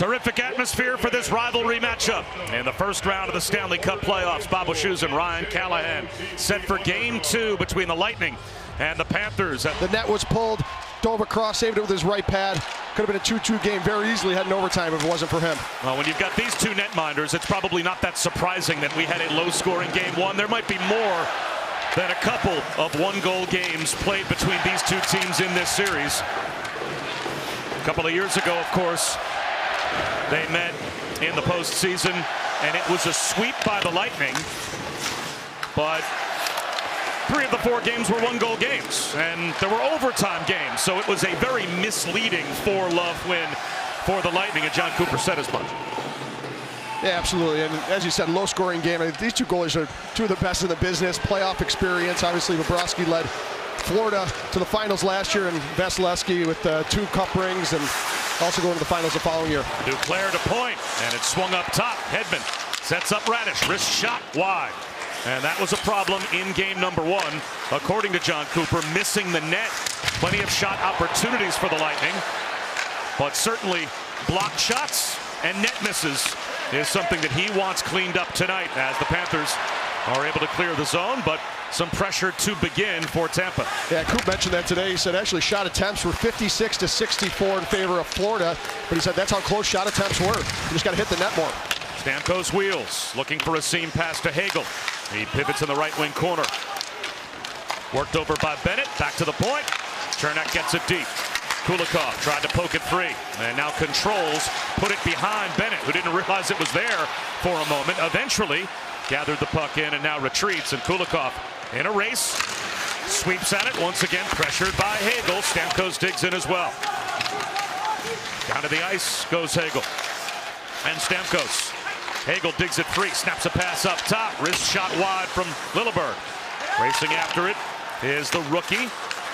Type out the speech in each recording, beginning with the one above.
Terrific atmosphere for this rivalry matchup. In the first round of the Stanley Cup playoffs, Bob Wischusen and Ryan Callahan set for game 2 between the Lightning and the Panthers. The net was pulled. Dove across, saved it with his right pad. Could have been a 2-2 game very easily, had an overtime if it wasn't for him. Well, when you've got these two netminders, it's probably not that surprising that we had a low-scoring game 1. There might be more than a couple of one-goal games played between these two teams in this series. A couple of years ago, of course, they met in the postseason, and it was a sweep by the Lightning. But 3 of the 4 games were one-goal games, and there were overtime games. So it was a very misleading 4-love win for the Lightning, and John Cooper said as much. Yeah, absolutely. And as you said, low-scoring game. I mean, these two goalies are 2 of the best in the business. Playoff experience. Obviously, Bobrovsky led Florida to the finals last year, and Vasilevsky with 2 cup rings, and also going to the finals the following year. Duclair to point, and it's swung up top. Hedman sets up Radish. Wrist shot wide. And that was a problem in game number 1, according to John Cooper, missing the net. Plenty of shot opportunities for the Lightning, but certainly blocked shots and net misses is something that he wants cleaned up tonight as the Panthers are able to clear the zone, but some pressure to begin for Tampa. Yeah, Coop mentioned that today. He said actually shot attempts were 56-64 in favor of Florida, but he said that's how close shot attempts were. You just got to hit the net more. Stamkos wheels, looking for a seam pass to Hagel. He pivots in the right wing corner. Worked over by Bennett, back to the point. Cernak gets it deep. Kulikov tried to poke it free, and now controls, put it behind Bennett, who didn't realize it was there for a moment. Eventually gathered the puck in and now retreats, and Kulikov in a race, sweeps at it once again, pressured by Hagel. Stamkos digs in as well. Down to the ice goes Hagel, and Stamkos. Hagel digs it free, snaps a pass up top, wrist shot wide from Lilleberg. Racing after it is the rookie,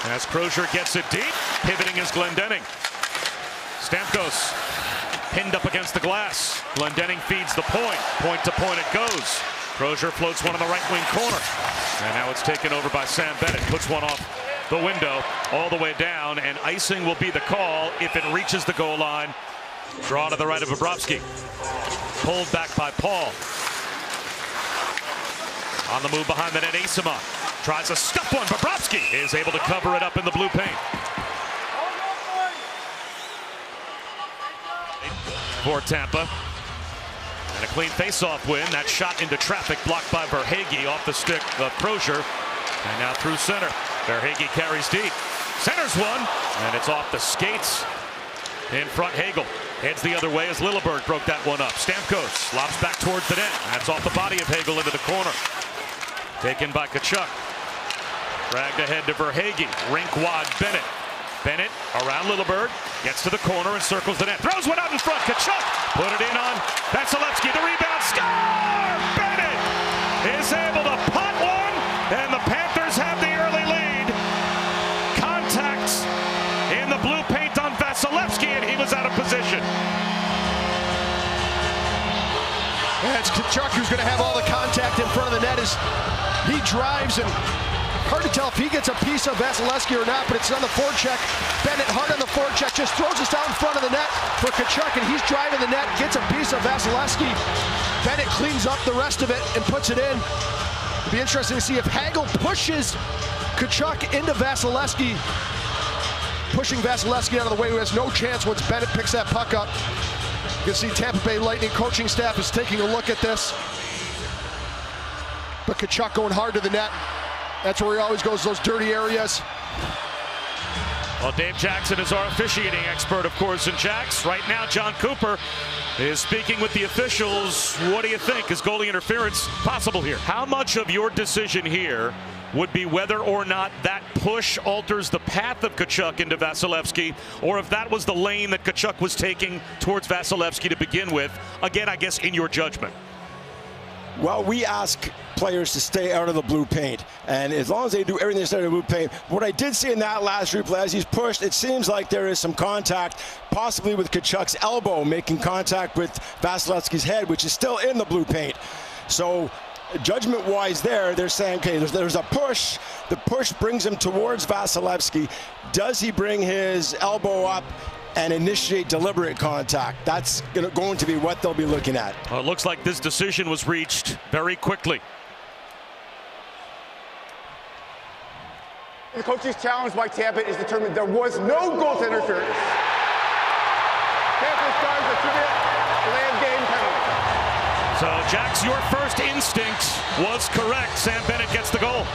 as Crozier gets it deep. Pivoting is Glendening. Stamkos pinned up against the glass. Glendening feeds the point. Point to point it goes. Crozier floats one in the right wing corner. And now it's taken over by Sam Bennett. Puts one off the window all the way down, and icing will be the call if it reaches the goal line. Draw to the right of Bobrovsky. Pulled back by Paul. On the move behind the net, Asima tries to stuff one. Bobrovsky is able to cover it up in the blue paint. For Tampa. And a clean face-off win. That shot into traffic blocked by Verhaeghe off the stick of Crozier. And now through center. Verhaeghe carries deep. Centers one, and it's off the skates. In front, Hagel heads the other way as Lilleberg broke that one up. Stamkos lobs back towards the net. That's off the body of Hagel into the corner. Taken by Tkachuk. Dragged ahead to Verhaeghe. Rink wide Bennett. Bennett around Lilleberg. Gets to the corner and circles the net. Throws one out in front. Tkachuk put it in on Vasilevsky. The rebound. Score! Bennett is able to pot one, and the Panthers have the early lead. Contacts in the blue paint on Vasilevsky, and he was out of position. And it's Tkachuk who's going to have all the contact in front of the net as he drives, and hard to tell if he gets a piece of Vasilevsky or not, but it's on the forecheck. Bennett hard on the forecheck, just throws us out in front of the net for Tkachuk, and he's driving the net, gets a piece of Vasilevsky. Bennett cleans up the rest of it and puts it in. It'll be interesting to see if Hagel pushes Tkachuk into Vasilevsky, pushing Vasilevsky out of the way, who has no chance once Bennett picks that puck up. You can see Tampa Bay Lightning coaching staff is taking a look at this. But Tkachuk going hard to the net. That's where he always goes, those dirty areas. Well, Dave Jackson is our officiating expert, of course, in Jacks. Right now, John Cooper is speaking with the officials. What do you think? Is goalie interference possible here? How much of your decision here would be whether or not that push alters the path of Tkachuk into Vasilevsky, or if that was the lane that Tkachuk was taking towards Vasilevsky to begin with? Again, I guess in your judgment. Well, we ask players to stay out of the blue paint, and as long as they do everything to stay out of the blue paint. What I did see in that last replay, as he's pushed, it seems like there is some contact, possibly with Tkachuk's elbow making contact with Vasilevsky's head, which is still in the blue paint. So judgment-wise they're saying, okay, there's a push. The push brings him towards Vasilevsky. Does he bring his elbow up and initiate deliberate contact. That's going to be what they'll be looking at. Well, it looks like this decision was reached very quickly. The coach's challenge by Tampa is determined there was no goaltender interference. Tampa Stars attribute land game penalty. So, Jax, your first instinct was correct. Sam Bennett gets the goal.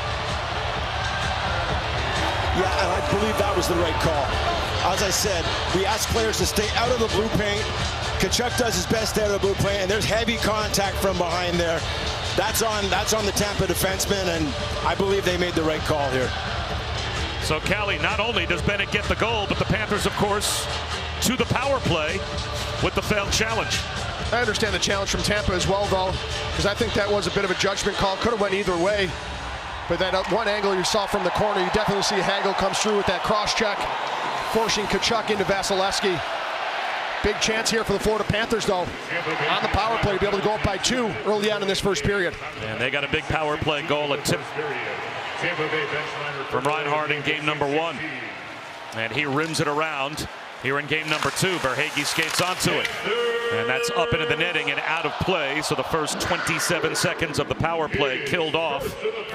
Yeah, and I believe that was the right call. As I said, we ask players to stay out of the blue paint. Tkachuk does his best out of the blue paint, and there's heavy contact from behind there. That's on the Tampa defenseman, and I believe they made the right call here. So, Callie, not only does Bennett get the goal, but the Panthers, of course, to the power play with the failed challenge. I understand the challenge from Tampa as well, though, because I think that was a bit of a judgment call. Could have went either way. But that one angle you saw from the corner, you definitely see Hagel comes through with that cross-check, forcing Tkachuk into Vasilevsky. Big chance here for the Florida Panthers, though, on the power play to be able to go up by 2 early on in this first period. And they got a big power play goal, a tip from Reinhart in game number 1. And he rims it around here in game number 2. Verhaeghe skates onto it. And that's up into the netting and out of play. So the first 27 seconds of the power play killed off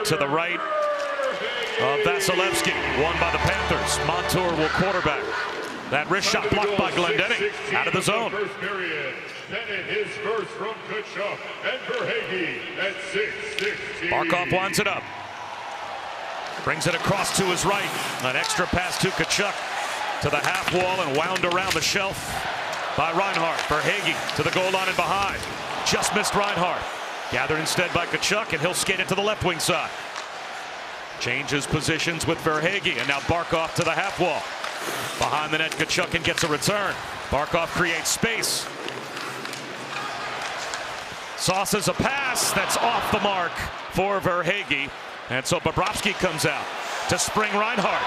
to the right of Vasilevsky. Won by the Panthers. Montour will quarterback. That wrist shot blocked by Glendening out of the zone. Bennett his first from Tkachuk and Verhaeghe at 6:16. Barkov winds it up. Brings it across to his right. An extra pass to Tkachuk to the half wall and wound around the shelf by Reinhart. Verhaeghe to the goal line and behind. Just missed Reinhart. Gathered instead by Tkachuk, and he'll skate it to the left wing side. Changes positions with Verhaeghe, and now Barkov to the half wall. Behind the net, Tkachuk and gets a return. Barkov creates space. Sauces a pass that's off the mark for Verhaeghe. And so Bobrovsky comes out to spring Reinhart.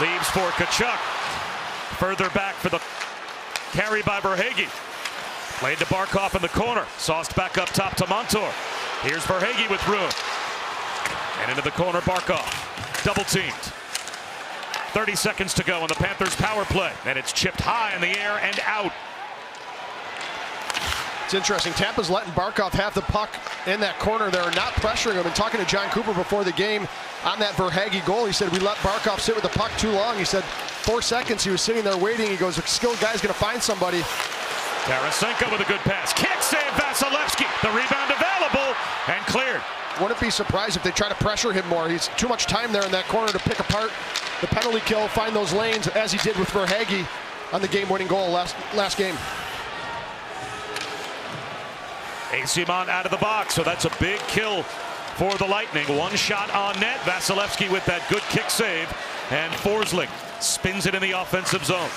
Leaves for Tkachuk. Further back for the carry by Verhaeghe. Played to Barkov in the corner. Sauced back up top to Montour. Here's Verhaeghe with room. And into the corner, Barkov. Double teamed. 30 seconds to go on the Panthers power play. And it's chipped high in the air and out. It's interesting. Tampa's letting Barkov have the puck in that corner there, not pressuring him. And talking to John Cooper before the game on that Verhaeghe goal, he said, we let Barkov sit with the puck too long. He said 4 seconds he was sitting there waiting. He goes, a skilled guy's going to find somebody. Tarasenko with a good pass. Kick save, Vasilevsky. The rebound available and cleared. Wouldn't be surprised if they try to pressure him more. He's too much time there in that corner to pick apart the penalty kill, find those lanes, as he did with Verhaeghe on the game-winning goal last game. Eyssimont out of the box, so that's a big kill for the Lightning. One shot on net. Vasilevsky with that good kick save, and Forsling spins it in the offensive zone.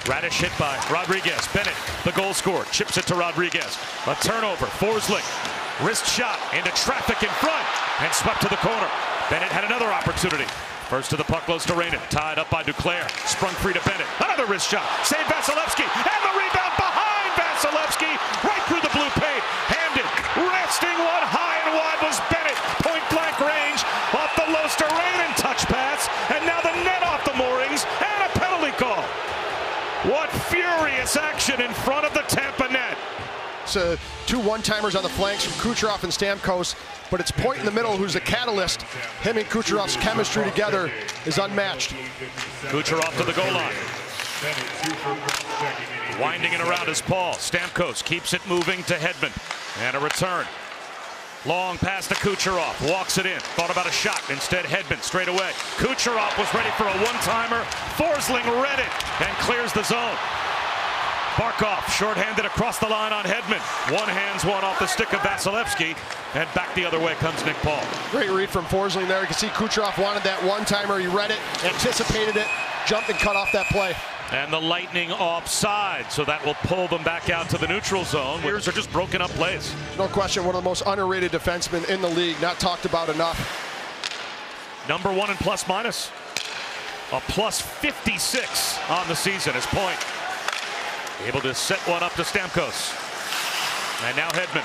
Radish hit by Rodriguez. Bennett, the goal scorer, chips it to Rodriguez. A turnover. Forsling, wrist shot into traffic in front and swept to the corner. Bennett had another opportunity. First to the puck goes to Rainen, tied up by Duclair. Sprung free to Bennett. Another wrist shot. Save Vasilevsky, and the rebound behind Vasilevsky, right through the blue paint. Hamden resting one high and wide was Bennett. Point blank range off the Loster-Rainen touch pass, and now the net off the moorings and a penalty call. What furious action in front of the Tampa net. It's 2 one-timers on the flanks from Kucherov and Stamkos, but it's Point in the middle who's the catalyst. Him and Kucherov's chemistry together is unmatched. Kucherov to the goal line. Winding it around is Paul. Stamkos keeps it moving to Hedman. And a return. Long pass to Kucherov. Walks it in. Thought about a shot. Instead, Hedman straight away. Kucherov was ready for a one-timer. Forsling read it and clears the zone. Barkov shorthanded across the line on Hedman. One hands one off the stick of Vasilevsky. And back the other way comes Nick Paul. Great read from Forsling there. You can see Kucherov wanted that one-timer. He read it, anticipated it, jumped and cut off that play. And the Lightning offside, so that will pull them back out to the neutral zone. Here's are just broken up plays. No question, one of the most underrated defensemen in the league, not talked about enough. Number 1 in plus minus. A plus 56 on the season as Point. Able to set one up to Stamkos. And now Hedman.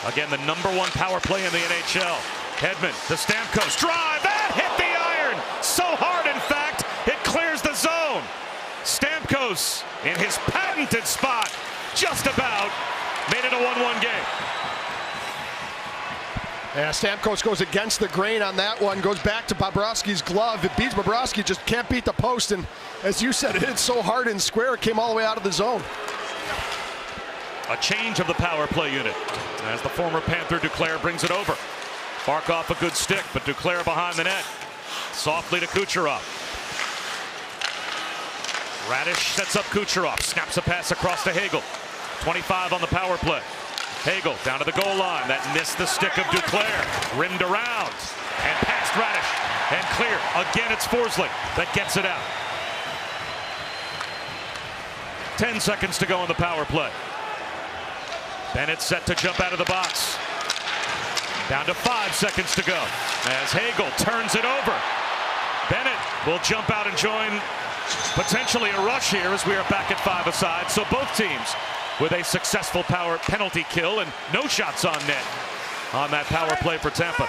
Again, the number 1 power play in the NHL. Hedman to Stamkos. Drive! That hit the iron! So hard, in fact, it clears the zone. Stamkos in his patented spot. Just about made it a 1-1 game. Yeah, Stamkos goes against the grain on that one, goes back to Bobrovsky's glove. It beats Bobrovsky, just can't beat the post. And as you said, it hit so hard and square, it came all the way out of the zone. A change of the power play unit as the former Panther Duclair brings it over. Barkov a good stick, but Duclair behind the net. Softly to Kucherov. Radish sets up Kucherov, snaps a pass across to Hagel. 25 on the power play. Hagel down to the goal line. That missed the stick of Duclair. Rimmed around and past Radish and clear. Again, it's Forsling that gets it out. 10 seconds to go on the power play. Bennett set to jump out of the box. Down to 5 seconds to go as Hagel turns it over. Bennett will jump out and join potentially a rush here as we are back at 5 aside. So both teams with a successful power penalty kill and no shots on net on that power play for Tampa.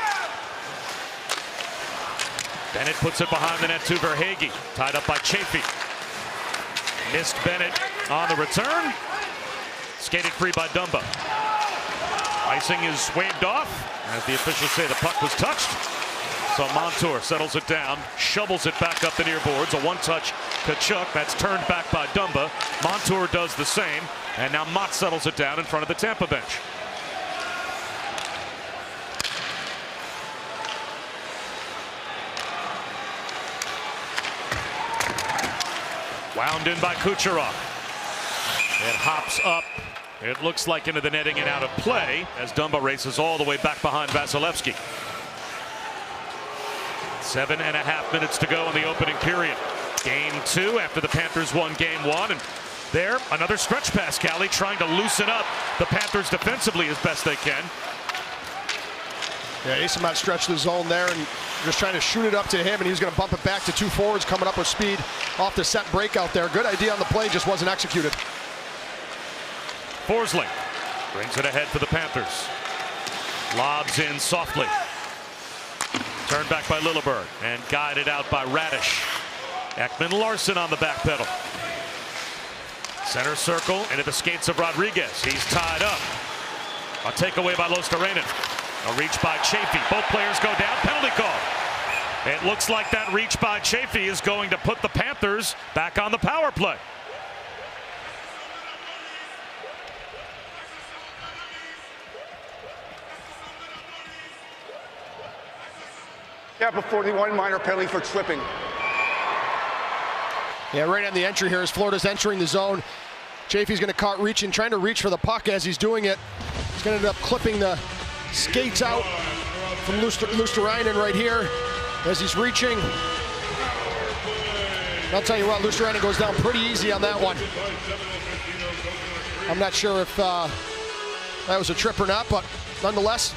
Bennett puts it behind the net to Verhaeghe, tied up by Chaffee. Missed Bennett on the return. Skated free by Dumba. Icing is waved off as the officials say the puck was touched. So Montour settles it down, shovels it back up the near boards. A one-touch Tkachuk. That's turned back by Dumba. Montour does the same. And now Mott settles it down in front of the Tampa bench. Wound in by Kucherov. It hops up. It looks like into the netting and out of play as Dumba races all the way back behind Vasilevsky. 7.5 minutes to go in the opening period. Game 2 after the Panthers won Game 1. And there, another stretch pass, Callie, trying to loosen up the Panthers defensively as best they can. Yeah, Eyssimont stretched the zone there and just trying to shoot it up to him, and he was going to bump it back to 2 forwards coming up with speed off the set breakout there. Good idea on the play, just wasn't executed. Forsling brings it ahead for the Panthers. Lobs in softly. Turned back by Lilleberg and guided out by Radish. Ekman-Larsson on the back pedal. Center circle into the skates of Rodriguez. He's tied up. A takeaway by Luostarinen. A reach by Chaffee. Both players go down. Penalty call. It looks like that reach by Chaffee is going to put the Panthers back on the power play. Tampa 41 minor penalty for tripping. Yeah, right on the entry here as Florida's entering the zone. Chaffee's going to trying to reach for the puck as he's doing it. He's going to end up clipping the skates out from Luostarinen right here as he's reaching. I'll tell you what, Luostarinen goes down pretty easy on that one. I'm not sure if that was a trip or not, but nonetheless,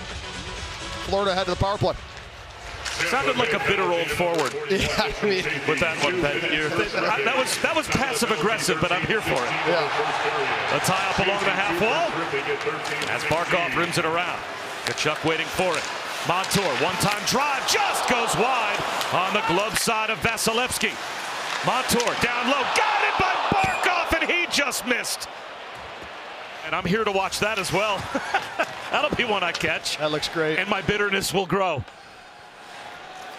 Florida head to the power play. Sounded like a bitter old forward. Yeah, I mean, with that one, that was passive aggressive, but I'm here for it. Yeah. A tie up along the half wall as Barkov rims it around. Tkachuk waiting for it. Montour, one-time drive, just goes wide on the glove side of Vasilevsky. Montour down low, got it by Barkov, and he just missed. And I'm here to watch that as well. That'll be one I catch. That looks great. And my bitterness will grow.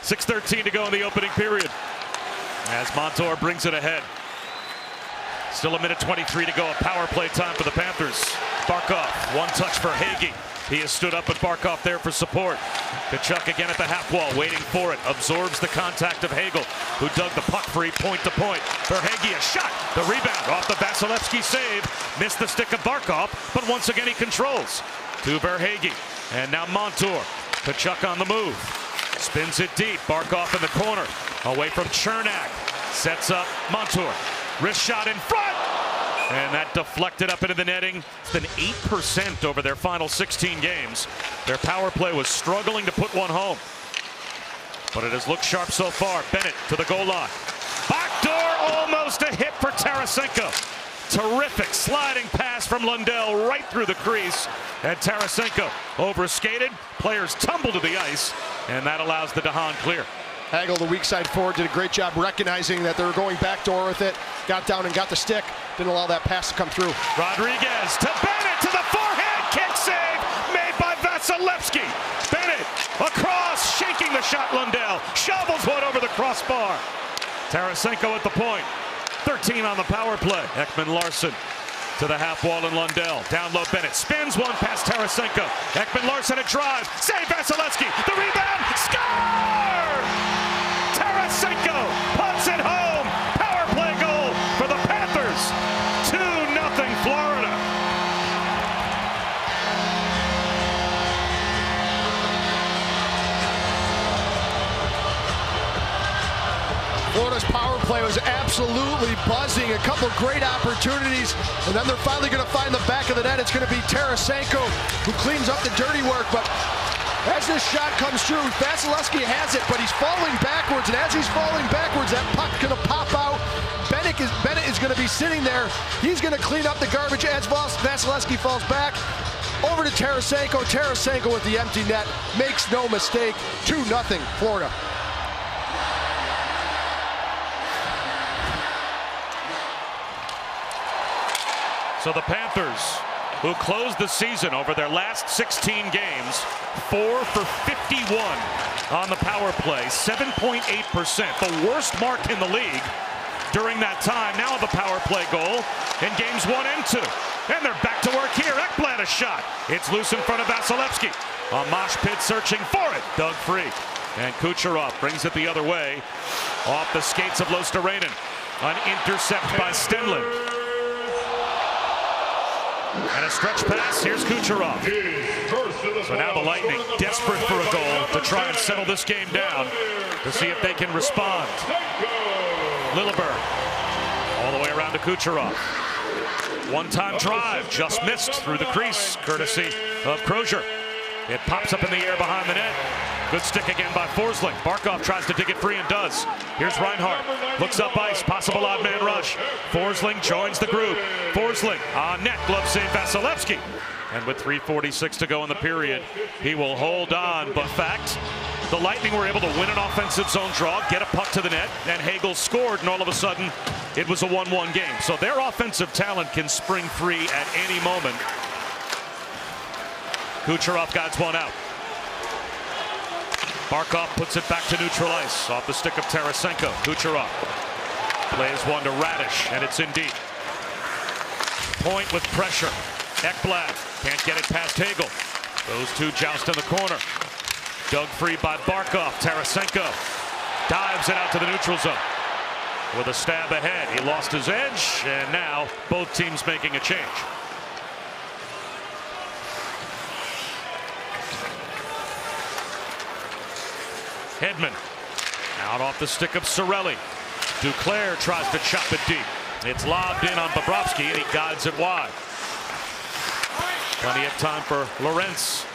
6:13 to go in the opening period as Montour brings it ahead. Still a minute 23 to go. A power play time for the Panthers. Barkov, one touch for Hagee. He has stood up with Barkov there for support. Tkachuk again at the half wall, waiting for it. Absorbs the contact of Hagel, who dug the puck free point to point. Verhaeghe, a shot. The rebound off the Vasilevsky save. Missed the stick of Barkov, but once again he controls. To Verhaeghe. And now Montour. Tkachuk on the move. Spins it deep. Barkov in the corner. Away from Cernak. Sets up Montour. Wrist shot in front. And that deflected up into the netting. It's been 8% over their final 16 games. Their power play was struggling to put one home. But it has looked sharp so far. Bennett to the goal line. Backdoor, almost a hit for Tarasenko. Terrific sliding pass from Lundell right through the crease. And Tarasenko overskated. Players tumble to the ice. And that allows the DeHaan clear. Hagel, the weak side forward, did a great job recognizing that they were going backdoor with it. Got down and got the stick. Didn't allow that pass to come through. Rodriguez to Bennett to the forehand. Kick save made by Vasilevsky. Bennett across, shaking the shot. Lundell shovels one over the crossbar. Tarasenko at the point. 13 on the power play. Ekman-Larsson to the half wall, and Lundell. Down low, Bennett spins one past Tarasenko. Ekman-Larsson a drive. Save Vasilevsky. The rebound. Score! Tarasenko puts it home. Power play goal for the Panthers. 2-0 Florida. Florida's power play was absolutely buzzing. A couple great opportunities, and then they're finally going to find the back of the net. It's going to be Tarasenko who cleans up the dirty work, but as this shot comes through, Vasilevsky has it, but he's falling backwards, and as he's falling backwards, that puck's going to pop out. Bennett is going to be sitting there. He's going to clean up the garbage as Vasilevsky falls back. Over to Tarasenko. Tarasenko with the empty net. Makes no mistake. 2-0 Florida. So the Panthers, who closed the season over their last 16 games, 4 for 51 on the power play, 7.8%, the worst mark in the league during that time. Now the power play goal in games 1 and 2. And they're back to work here. Ekblad a shot. It's loose in front of Vasilevsky. A mosh pit searching for it. Dug free. And Kucherov brings it the other way off the skates of Luostarinen. An intercept by Stenlund. And a stretch pass. Here's Kucherov. So now the Lightning, desperate for a goal to try and settle this game down, to see if they can respond. Lilleberg all the way around to Kucherov. One-time drive, just missed through the crease, courtesy of Crozier. It pops up in the air behind the net. Good stick again by Forsling. Barkov tries to dig it free and does. Here's Reinhart. Looks up ice. Possible odd man rush. Forsling joins the group. Forsling on net. Glove save Vasilevsky. And with 3:46 to go in the period, he will hold on. But fact, the Lightning were able to win an offensive zone draw, get a puck to the net, and Hagel scored, and all of a sudden, it was a 1-1 game. So their offensive talent can spring free at any moment. Kucherov guides one out. Barkov puts it back to neutral ice off the stick of Tarasenko. Kucherov plays one to Radish, and it's in deep. Point with pressure. Ekblad can't get it past Hagel. Those two joust in the corner. Dug free by Barkov. Tarasenko dives it out to the neutral zone with a stab ahead. He lost his edge, and now both teams making a change. Hedman out off the stick of Cirelli. Duclair tries to chop it deep. It's lobbed in on Bobrovsky, and he guides it wide. Plenty of time for Lorentz.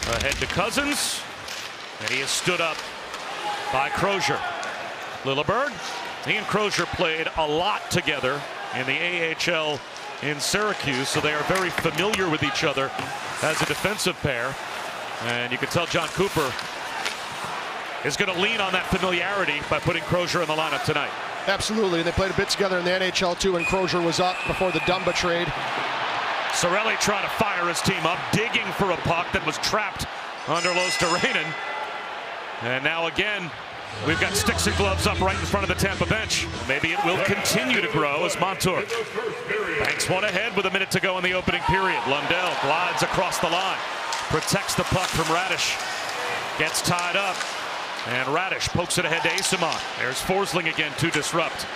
Ahead to Cousins, and he is stood up by Crozier. Lilleberg, he and Crozier played a lot together in the AHL in Syracuse, so they are very familiar with each other as a defensive pair. And you can tell John Cooper is going to lean on that familiarity by putting Crozier in the lineup tonight. Absolutely, and they played a bit together in the NHL too when Crozier was up before the Dumba trade. Cirelli trying to fire his team up, digging for a puck that was trapped under Luostarinen. And now again, we've got sticks and gloves up right in front of the Tampa bench. Maybe it will continue to grow as Montour banks one ahead with a minute to go in the opening period. Lundell glides across the line, protects the puck from Radish, gets tied up, and Radish pokes it ahead to Eyssimont. There's Forsling again to disrupt.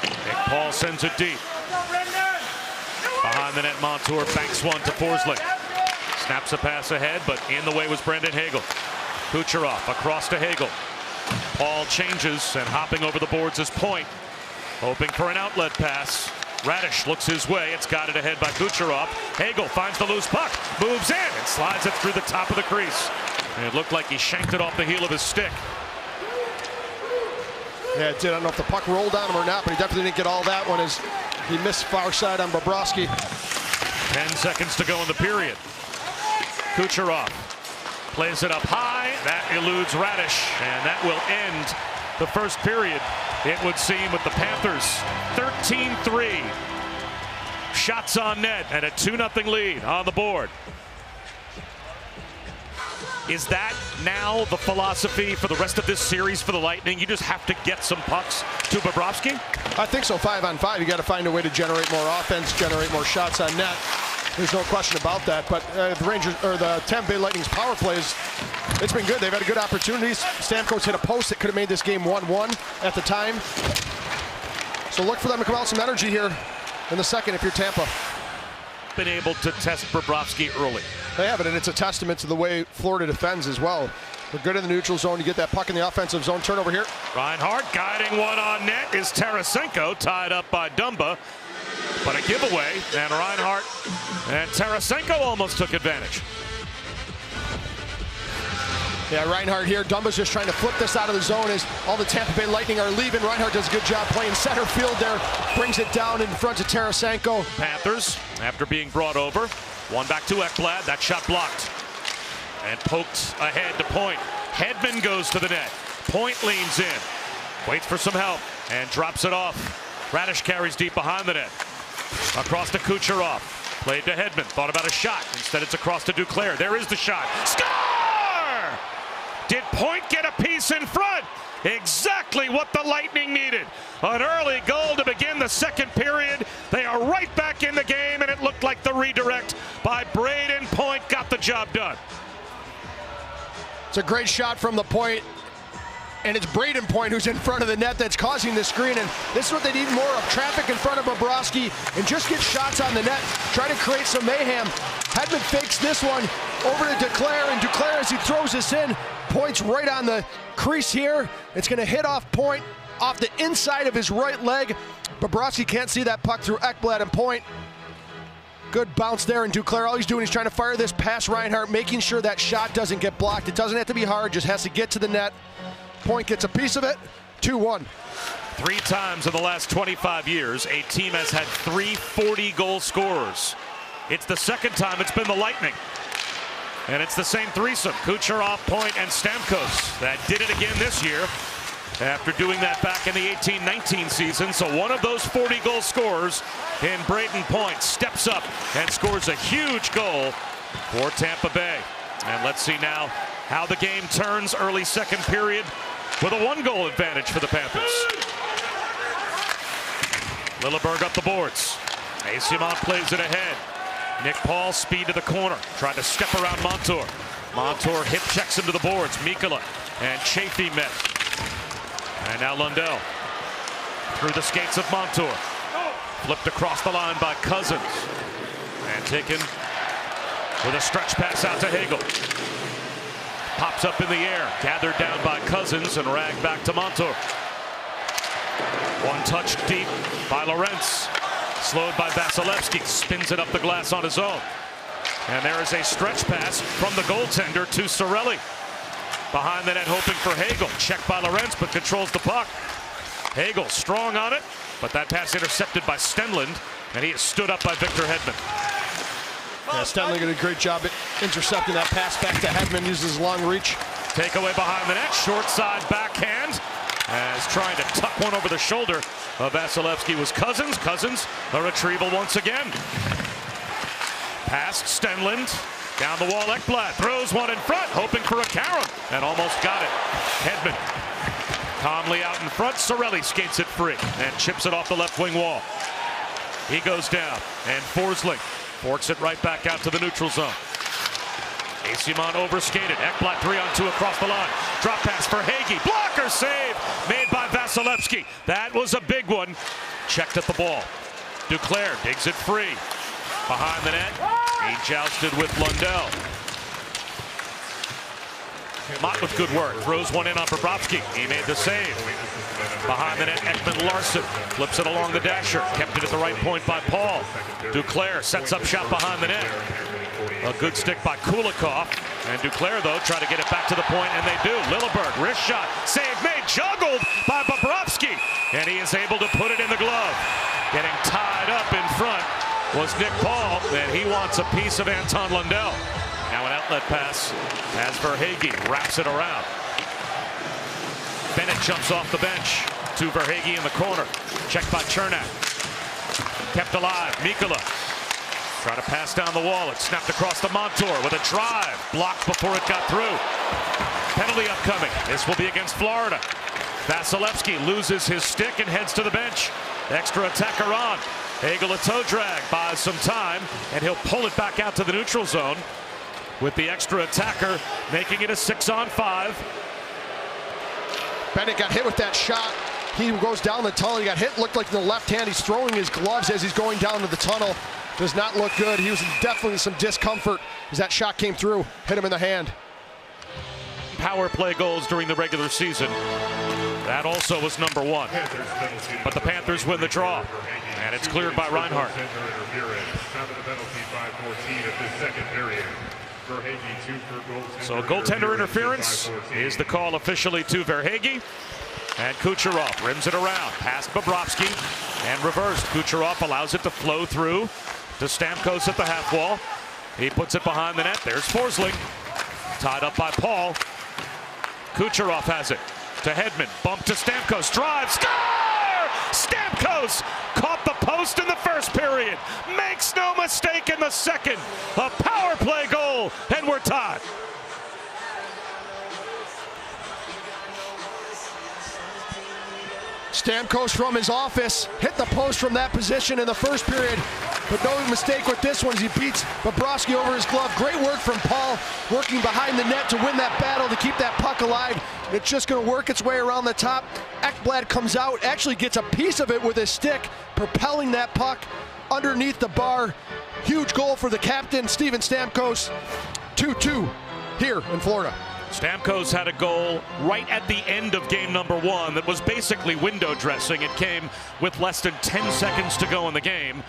Nick Paul sends it deep. Behind the net, Montour banks one to Forsling. Snaps a pass ahead, but in the way was Brendan Hagel. Kucherov across to Hagel. Paul changes, and hopping over the boards is Point. Hoping for an outlet pass. Radish looks his way. It's guided ahead by Kucherov. Hagel finds the loose puck, moves in, and slides it through the top of the crease. And it looked like he shanked it off the heel of his stick. Yeah, it did. I don't know if the puck rolled on him or not, but he definitely didn't get all that one as he missed far side on Bobrovsky. 10 seconds to go in the period. Kucherov Plays it up high. That eludes Radish, and that will end the first period, it would seem, with the Panthers 13-3. Shots on net and a 2-0 lead on the board. Is that now the philosophy for the rest of this series for the Lightning? You just have to get some pucks to Bobrovsky? I think so. 5-on-5, you got to find a way to generate more offense, generate more shots on net. There's no question about that. But the Rangers or the Tampa Bay Lightning's power plays, it's been good. They've had good opportunities. Stamkos hit a post that could have made this game 1-1 at the time. So look for them to come out some energy here in the second if you're Tampa. Been able to test Bobrovsky early. They have it, and it's a testament to the way Florida defends as well. They're good in the neutral zone. You get that puck in the offensive zone. Turnover here. Reinhart guiding one on net is Tarasenko, tied up by Dumba. But a giveaway, and Reinhart and Tarasenko almost took advantage. Yeah, Reinhart here. Dumba's just trying to flip this out of the zone as all the Tampa Bay Lightning are leaving. Reinhart does a good job playing center field there. Brings it down in front of Tarasenko. Panthers, after being brought over, one back to Ekblad. That shot blocked. And poked ahead to Point. Hedman goes to the net. Point leans in. Waits for some help and drops it off. Radish carries deep behind the net. Across to Kucherov. Played to Hedman. Thought about a shot. Instead it's across to Duclair. There is the shot. Score! Did Point get a piece in front? Exactly what the Lightning needed. An early goal to begin the second period. They are right back in the game, and it looked like the redirect by Braden Point got the job done. It's a great shot from the point. And it's Braden Point who's in front of the net that's causing the screen. And this is what they need more of. Traffic in front of Bobrovsky and just get shots on the net. Try to create some mayhem. Hedman fakes this one over to Duclair. And Duclair, as he throws this in, Point's right on the crease here. It's going to hit off Point off the inside of his right leg. Bobrovsky can't see that puck through Ekblad and Point. Good bounce there, and Duclair, all he's doing is trying to fire this past Reinhart, making sure that shot doesn't get blocked. It doesn't have to be hard, just has to get to the net. Point gets a piece of it, 2-1. 3 times in the last 25 years, a team has had 3 40-goal scorers. It's the second time it's been the Lightning. And it's the same threesome, Kucherov, Point, and Stamkos, that did it again this year after doing that back in the 18-19 season. So one of those 40-goal scorers in Braden Point steps up and scores a huge goal for Tampa Bay. And let's see now how the game turns early second period with a 1-goal advantage for the Panthers. Lilleberg up the boards. Eyssimont plays it ahead. Nick Paul, speed to the corner. Tried to step around Montour. Montour hip checks him to the boards. Mikkola and Chaffee met. And now Lundell through the skates of Montour. Flipped across the line by Cousins. And taken with a stretch pass out to Hagel. Pops up in the air, gathered down by Cousins and ragged back to Montour. One touch deep by Lorentz. Slowed by Vasilevsky, spins it up the glass on his own. And there is a stretch pass from the goaltender to Cirelli. Behind the net, hoping for Hagel. Checked by Lorentz, but controls the puck. Hagel strong on it, but that pass intercepted by Stenlund, and he is stood up by Victor Hedman. Yeah, Stenlund did a great job at intercepting that pass back to Hedman, uses his long reach. Takeaway behind the net, short side backhand. As trying to tuck one over the shoulder of Vasilevsky was Cousins. Cousins, a retrieval once again. Past Stenlund, down the wall, Ekblad throws one in front, hoping for a carom, and almost got it. Hedman calmly out in front. Cirelli skates it free and chips it off the left wing wall. He goes down, and Forsling forks it right back out to the neutral zone. Eyssimont overskated. Ekblad 3-on-2 across the line. Drop pass for Hagee. Blocker save made by Vasilevsky. That was a big one. Checked at the ball. Duclair digs it free. Behind the net, he jousted with Lundell. Mott with good work. Throws one in on Bobrovsky. He made the save. Behind the net, Ekman-Larsson flips it along the dasher. Kept it at the right point by Paul. Duclair sets up shot behind the net. A good stick by Kulikov. And Duclair, though, try to get it back to the point, and they do. Lilleberg, wrist shot. Save made, juggled by Bobrovsky. And he is able to put it in the glove. Getting tied up in front was Nick Paul, and he wants a piece of Anton Lundell. Now an outlet pass as Verhaeghe wraps it around. Bennett jumps off the bench to Verhaeghe in the corner. Checked by Cernak. Kept alive. Mikkola. Try to pass down the wall. It snapped across to Montour with a drive. Blocked before it got through. Penalty upcoming. This will be against Florida. Vasilevsky loses his stick and heads to the bench. Extra attacker on. Hagel a toe drag, buys some time, and he'll pull it back out to the neutral zone with the extra attacker, making it a 6-on-5. Bennett got hit with that shot. He goes down the tunnel. He got hit, looked like in the left hand. He's throwing his gloves as he's going down to the tunnel. Does not look good. He was in definitely some discomfort as that shot came through, hit him in the hand. Power play goals during the regular season. That also was number 1. But the Panthers win the draw. And it's cleared by Reinhart. So goaltender interference is the call officially to Verhaeghe. And Kucherov rims it around. Past Bobrovsky and reversed. Kucherov allows it to flow through to Stamkos at the half wall. He puts it behind the net. There's Forsling. Tied up by Paul. Kucherov has it to Hedman. Bump to Stamkos. Drive. Score! Stamkos caught the post in the first period. Makes no mistake in the second. A power play goal, and we're tied. Stamkos from his office hit the post from that position in the first period. But no mistake with this one as he beats Bobrovsky over his glove. Great work from Paul, working behind the net to win that battle, to keep that puck alive. It's just going to work its way around the top. Ekblad comes out, actually gets a piece of it with his stick, propelling that puck underneath the bar. Huge goal for the captain, Steven Stamkos. 2-2 here in Florida. Stamkos had a goal right at the end of game number 1 that was basically window dressing. It came with less than 10 seconds to go in the game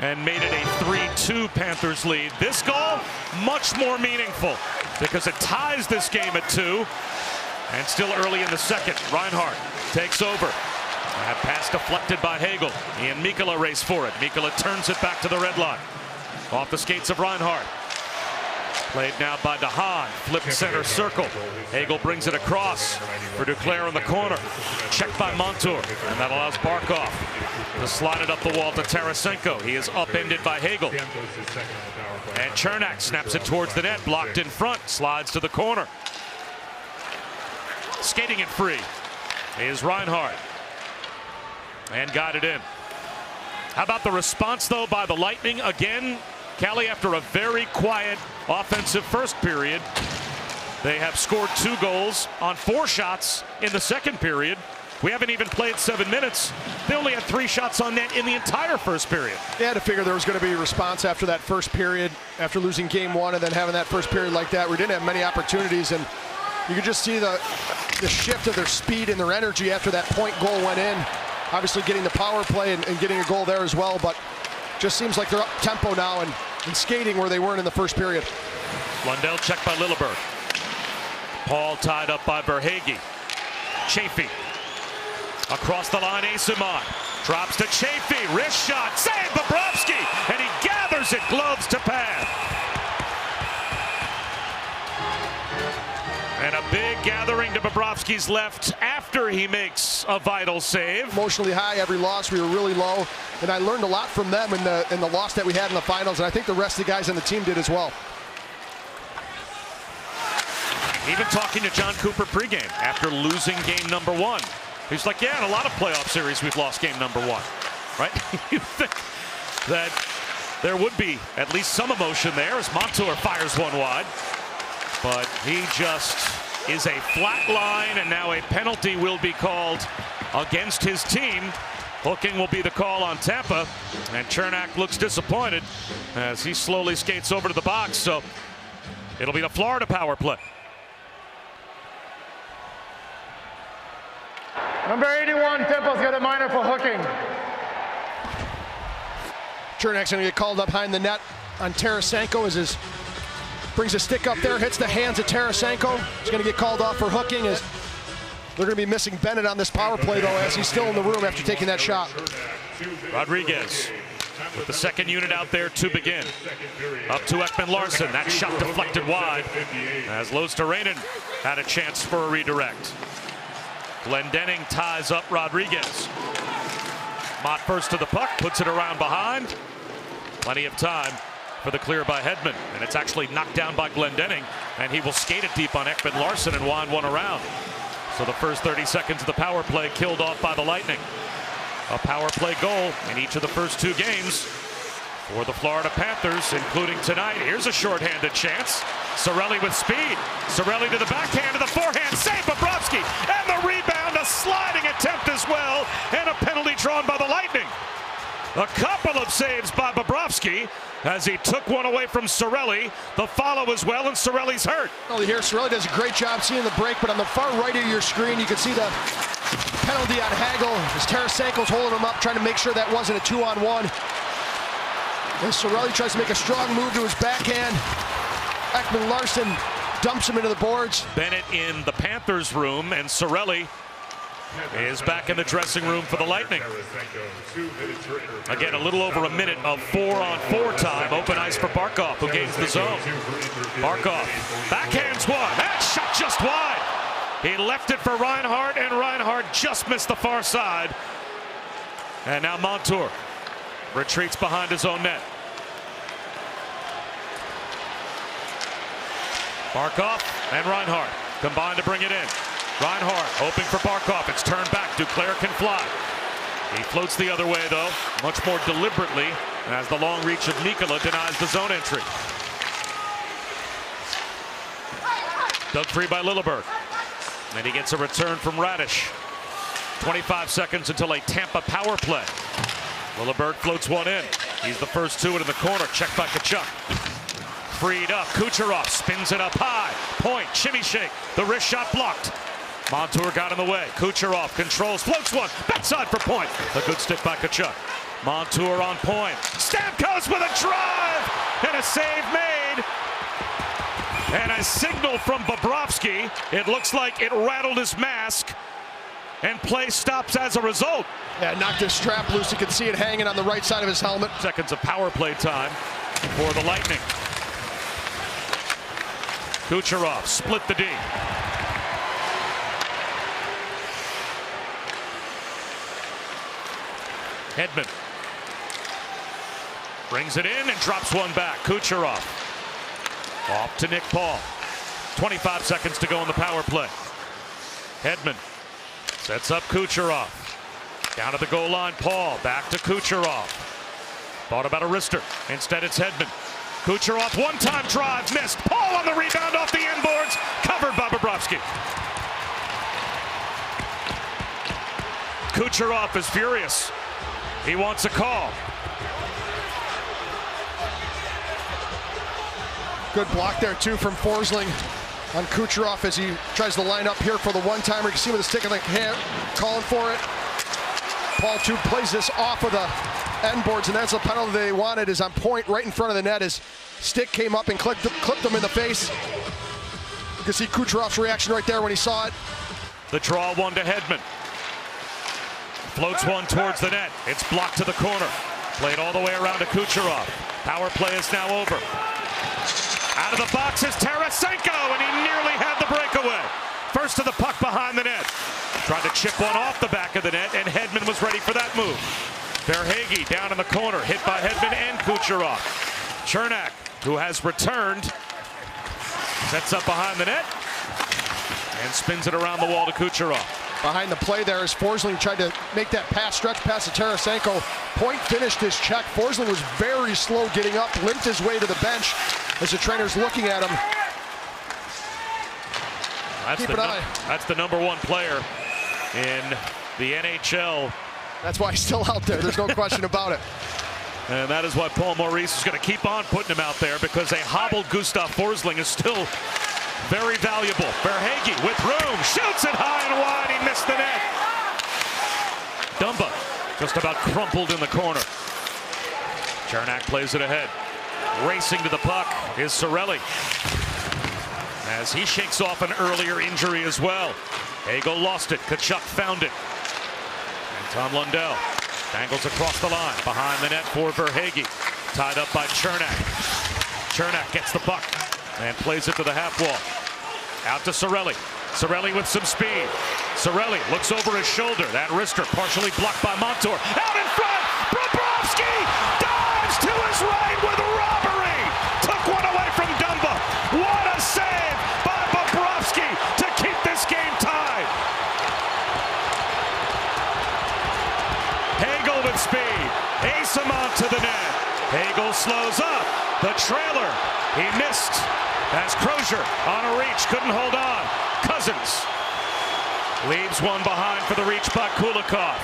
and made it a 3-2 Panthers lead. This goal, much more meaningful because it ties this game at 2. And still early in the second, Reinhart takes over. That pass deflected by Hagel. And Mikkola race for it. Mikkola turns it back to the red line. Off the skates of Reinhart. Played now by DeHaan, flipped center circle. Hagel brings it across for Duclair in the corner. Checked by Montour, and that allows Barkov to slide it up the wall to Tarasenko. He is upended by Hagel. And Cernak snaps it towards the net, blocked in front, slides to the corner. Skating it free is Reinhart. And got it in. How about the response, though, by the Lightning? Again, Cali, after a very quiet offensive first period, they have scored 2 goals on 4 shots in the second period. We haven't even played 7 minutes. They only had 3 shots on net in the entire first period. They had to figure there was going to be a response after that first period, after losing game 1 and then having that first period like that. We didn't have many opportunities, and you could just see the shift of their speed and their energy after that point goal went in. Obviously getting the power play and getting a goal there as well, but just seems like they're up tempo now and skating where they weren't in the first period. Lundell checked by Lilleberg. Paul tied up by Verhaeghe. Chaffee across the line. Asimov drops to Chaffee. Wrist shot. Save Bobrovsky. And he gathers it. Gloves to pad. And a big gathering to Bobrovsky's left after he makes a vital save. Emotionally high every loss. We were really low, and I learned a lot from them in the loss that we had in the finals, and I think the rest of the guys on the team did as well. Even talking to John Cooper pregame after losing game number 1. He's like, yeah, in a lot of playoff series we've lost game number 1, right? You think that there would be at least some emotion there as Montour fires one wide. But he just is a flat line, and now a penalty will be called against his team. Hooking will be the call on Tampa, and Cernak looks disappointed as he slowly skates over to the box. So it'll be the Florida power play. Number 81, Temple's got a minor for hooking. Cernak's going to get called up behind the net on Tarasenko as his brings a stick up there, hits the hands of Tarasenko. He's going to get called off for hooking as they're going to be missing Bennett on this power play, though, as he's still in the room after taking that shot. Rodriguez with the second unit out there to begin. Up to Ekman Larsson. That shot deflected wide as Luostarinen had a chance for a redirect. Glendening ties up Rodriguez. Motte first to the puck, puts it around behind. Plenty of time for the clear by Hedman, and it's actually knocked down by Glendening, and he will skate it deep on Ekman Larsson and wind one around. So the first 30 seconds of the power play killed off by the Lightning. A power play goal in each of the first two games for the Florida Panthers, including tonight. Here's a shorthanded chance. Cirelli with speed. Cirelli to the backhand, to the forehand, save Bobrovsky, and the rebound, a sliding attempt as well, and a penalty drawn by the Lightning. A couple of saves by Bobrovsky as he took one away from Cirelli. The follow as well, and Cirelli's hurt. Well, here Cirelli does a great job seeing the break, but on the far right of your screen, you can see the penalty on Hagel as Tarasenko's holding him up, trying to make sure that wasn't a 2-on-1. As Cirelli tries to make a strong move to his backhand, Ekman Larsson dumps him into the boards. Bennett in the Panthers room, and Cirelli is back in the dressing room for the Lightning. Again, a little over a minute of 4-on-4 time. Open ice for Barkov, who gains the zone. Barkov backhands one. That shot just wide. He left it for Reinhart, and Reinhart just missed the far side. And now Montour retreats behind his own net. Barkov and Reinhart combine to bring it in. Reinhart hoping for Barkov. It's turned back. Duclair can fly. He floats the other way, though, much more deliberately, as the long reach of Mikkola denies the zone entry. Dug free by Lilleberg. And he gets a return from Radish. 25 seconds until a Tampa power play. Lilleberg floats one in. He's the first to it in the corner. Checked by Tkachuk. Freed up. Kucherov spins it up high. Point. Shimmy shake. The wrist shot blocked. Montour got in the way. Kucherov controls. Floats one. Backside for point. A good stick by Tkachuk. Montour on point. Stamkos with a drive. And a save made. And a signal from Bobrovsky. It looks like it rattled his mask. And play stops as a result. Yeah, knocked his strap loose. You can see it hanging on the right side of his helmet. Seconds of power play time for the Lightning. Kucherov split the D. Hedman brings it in and drops one back. Kucherov off to Nick Paul. 25 seconds to go in the power play. Hedman sets up Kucherov. Down to the goal line, Paul. Back to Kucherov. Thought about a wrister. Instead, it's Hedman. Kucherov, one-time drive, missed. Paul on the rebound off the inboards. Covered by Bobrovsky. Kucherov is furious. He wants a call. Good block there, too, from Forsling on Kucherov as he tries to line up here for the one-timer. You can see with the stick in the hand, calling for it. Paul, too, plays this off of the end boards, and that's the penalty they wanted, is on point right in front of the net. His stick came up and clipped him in the face. You can see Kucherov's reaction right there when he saw it. The draw one to Hedman. Floats one towards the net. It's blocked to the corner. Played all the way around to Kucherov. Power play is now over. Out of the box is Tarasenko, and he nearly had the breakaway. First to the puck behind the net. Tried to chip one off the back of the net, and Hedman was ready for that move. Verhaeghe down in the corner, hit by Hedman and Kucherov. Cernak, who has returned, sets up behind the net and spins it around the wall to Kucherov. Behind the play there as Forsling tried to make that pass, stretch pass to Tarasenko. Point finished his check. Forsling was very slow getting up, limped his way to the bench as the trainer's looking at him. That's the number one player in the NHL. That's why he's still out there. There's no question about it. And that is why Paul Maurice is going to keep on putting him out there, because a hobbled Gustav Forsling is still very valuable. Verhaeghe with room, shoots it high and wide. He missed the net. Dumba just about crumpled in the corner. Cernak plays it ahead. Racing to the puck is Cirelli, as he shakes off an earlier injury as well. Hagel lost it. Tkachuk found it. And Tom Lundell Dangles across the line, behind the net for Verhaeghe. Tied up by Cernak. Cernak gets the puck and plays it to the half wall. Out to Cirelli. Cirelli with some speed. Cirelli looks over his shoulder. That wrister partially blocked by Montour. Out in front, Bobrovsky dives to his right with robbery. Took one away from Dumba. What a save by Bobrovsky to keep this game tied. Hagel with speed. Eyssimont to the net. Hagel slows up. The trailer. He missed as Crozier on a reach couldn't hold on. Cousins leaves one behind for the reach by Kulikov.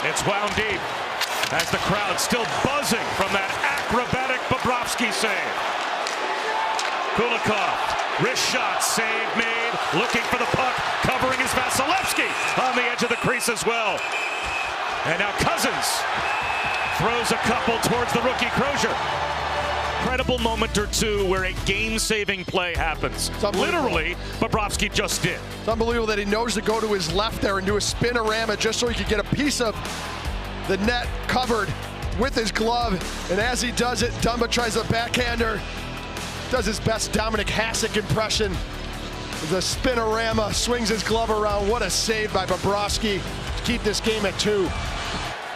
It's wound deep as the crowd still buzzing from that acrobatic Bobrovsky save. Kulikov, wrist shot, save made, looking for the puck, covering is Vasilevsky on the edge of the crease as well. And now Cousins throws a couple towards the rookie Crozier. Incredible moment or two where a game-saving play happens. Literally, Bobrovsky just did. It's unbelievable that he knows to go to his left there and do a spinorama just so he could get a piece of the net covered with his glove. And as he does it, Dumba tries a backhander. Does his best Dominic Hasek impression. The spinorama, swings his glove around. What a save by Bobrovsky to keep this game at 2.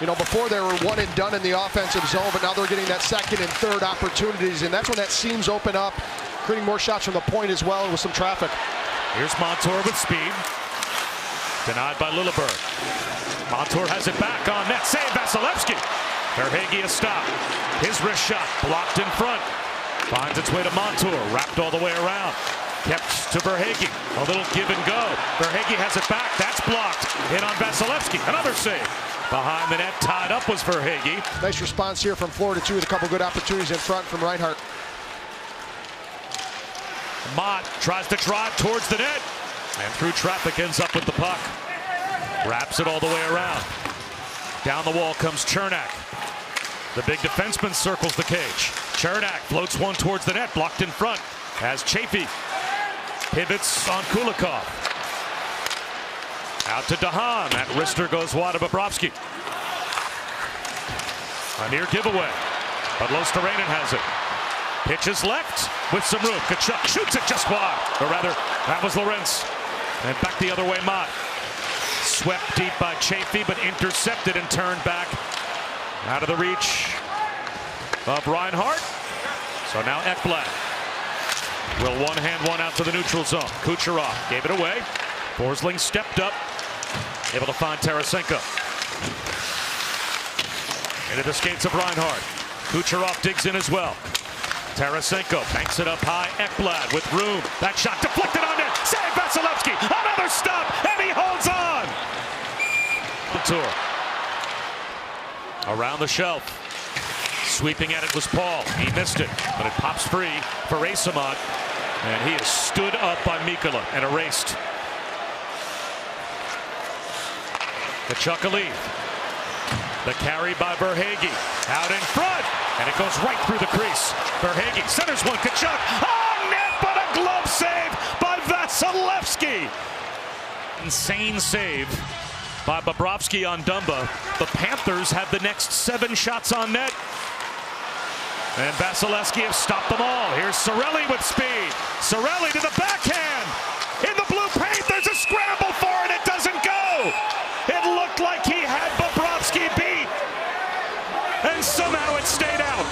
You know, before they were one and done in the offensive zone, but now they're getting that second and third opportunities, and that's when that seams open up, creating more shots from the point as well with some traffic. Here's Montour with speed. Denied by Lilleberg. Montour has it back on net. Save Vasilevsky. Verhaeghe a stop. His wrist shot blocked in front. Finds its way to Montour. Wrapped all the way around. Kept to Verhaeghe. A little give and go. Verhaeghe has it back. That's blocked. In on Vasilevsky. Another save. Behind the net, tied up was Verhaeghe. Nice response here from Florida, too, with a couple good opportunities in front from Reinhart. Mott tries to drive towards the net, and through traffic ends up with the puck. Wraps it all the way around. Down the wall comes Cernak. The big defenseman circles the cage. Cernak floats one towards the net, blocked in front, as Chaffee pivots on Kulikov. Out to Dahan. That wrister goes wide of Bobrovsky. A near giveaway, but Losterainen has it. Pitches left with some room. Tkachuk shoots it just wide. Or rather, that was Lorentz. And back the other way, Mott. Swept deep by Chaffee, but intercepted and turned back out of the reach of Reinhart. So now Ekblad will one-hand one out to the neutral zone. Kucherov gave it away. Forsling stepped up, able to find Tarasenko. Into the skates of Reinhart. Kucherov digs in as well. Tarasenko banks it up high. Ekblad with room. That shot deflected on net. Save Vasilevsky. Another stop, and he holds on. Montour. Around the shelf. Sweeping at it was Paul. He missed it, but it pops free for Eyssimont. And he is stood up by Mikkola and erased. Tkachuk a lead. The carry by Verhaeghe. Out in front. And it goes right through the crease. Verhaeghe centers one. Tkachuk on net, but a glove save by Vasilevsky. Insane save by Bobrovsky on Dumba. The Panthers have the next 7 shots on net. And Vasilevsky has stopped them all. Here's Cirelli with speed. Cirelli to the backhand. In the blue paint, there's a scramble for it. It doesn't go. It looked like he had Bobrovsky beat. And somehow it stayed out.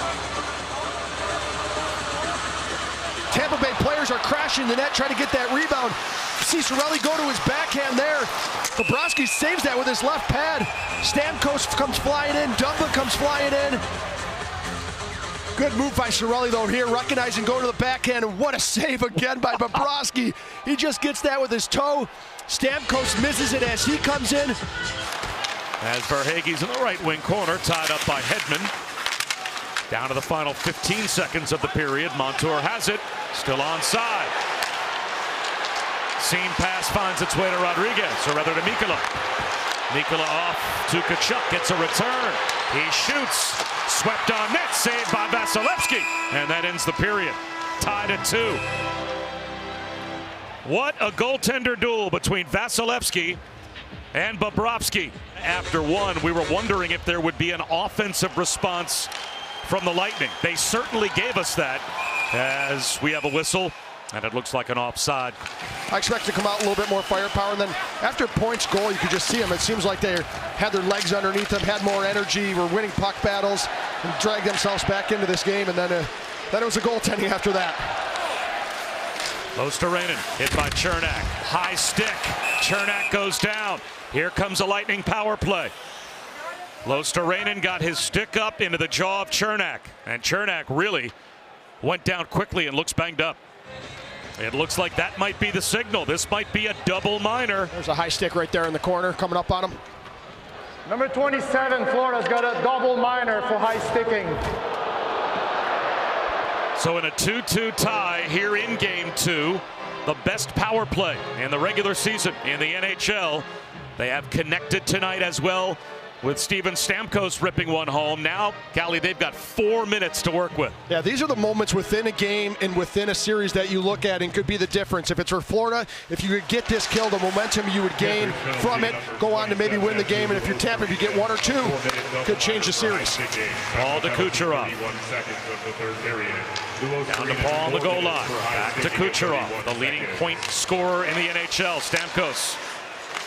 Tampa Bay players are crashing the net, trying to get that rebound. See Cirelli go to his backhand there. Bobrovsky saves that with his left pad. Stamkos comes flying in. Dumba comes flying in. Good move by Cirelli, though, here, recognizing, go to the backhand, and what a save again by Bobrovsky. He just gets that with his toe. Stamkos misses it as he comes in. As Verhaeghe's in the right wing corner, tied up by Hedman. Down to the final 15 seconds of the period. Montour has it, still onside. Seam pass finds its way to Rodriguez, or rather to Mikkola. Mikkola off to Tkachuk, gets a return. He shoots, swept on net, saved by Vasilevsky. And that ends the period, tied at 2. What a goaltender duel between Vasilevsky and Bobrovsky. after one. We were wondering if there would be an offensive response from the Lightning. They certainly gave us that, as we have a whistle, and it looks like an offside. I expect to come out a little bit more firepower, and then after Point's goal, you could just see them. It seems like they had their legs underneath them, had more energy, were winning puck battles, and dragged themselves back into this game, and then it was a goaltending after that. Luostarinen hit by Cernak. High stick. Cernak goes down. Here comes a Lightning power play. Luostarinen got his stick up into the jaw of Cernak, and Cernak really went down quickly and looks banged up. It looks like that might be the signal. This might be a double minor. There's a high stick right there in the corner coming up on him. Number 27, Florida's got a double minor for high sticking. So in a 2-2 tie here in Game 2, the best power play in the regular season in the NHL. They have connected tonight as well, with Steven Stamkos ripping one home. Now, Callie, they've got 4 minutes to work with. Yeah, these are the moments within a game and within a series that you look at and could be the difference. If it's for Florida, if you could get this kill, the momentum you would gain from it, go on to maybe win the game. And if you're Tampa, if you get 1 or 2, could change the series. Paul to Kucherov. Down to Paul on the goal line. Back to Kucherov, the leading point scorer in the NHL. Stamkos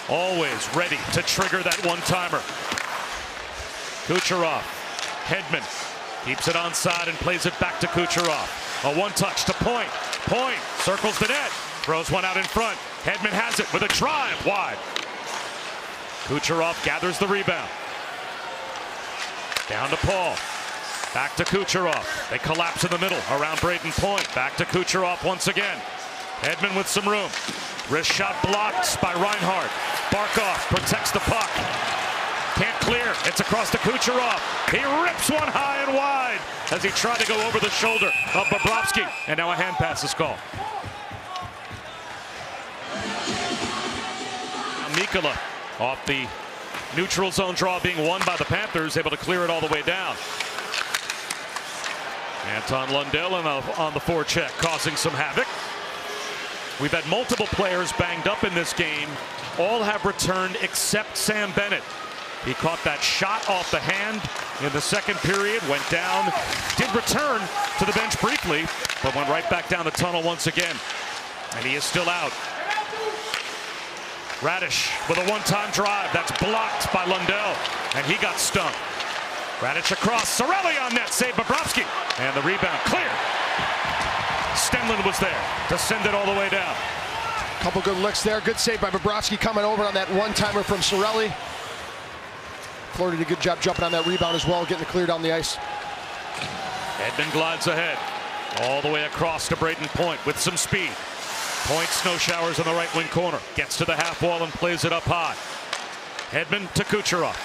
always ready to trigger that one-timer. Kucherov, Hedman keeps it onside and plays it back to Kucherov. A one-touch to Point. Point circles the net, throws one out in front. Hedman has it with a drive wide. Kucherov gathers the rebound. Down to Paul. Back to Kucherov. They collapse in the middle around Brayden Point. Back to Kucherov once again. Hedman with some room. Wrist shot blocked by Reinhart. Barkov protects the puck. Can't clear. It's across to Kucherov. He rips one high and wide as he tried to go over the shoulder of Bobrovsky. And now a hand pass is called. Mikkola off the neutral zone draw being won by the Panthers, able to clear it all the way down. Anton Lundell on the forecheck, causing some havoc. We've had multiple players banged up in this game. All have returned except Sam Bennett. He caught that shot off the hand in the second period, went down, did return to the bench briefly, but went right back down the tunnel once again. And he is still out. Radish with a one-time drive. That's blocked by Lundell, and he got stung. Radish across. Cirelli on net. Save Bobrovsky. And the rebound clear. Stenlund was there to send it all the way down. Couple good looks there. Good save by Bobrovsky coming over on that one-timer from Cirelli. Florida did a good job jumping on that rebound as well, getting it clear down the ice. Edmund glides ahead. All the way across to Brayden Point with some speed. Point snow showers in the right wing corner. Gets to the half wall and plays it up high. Hedman to Kucherov.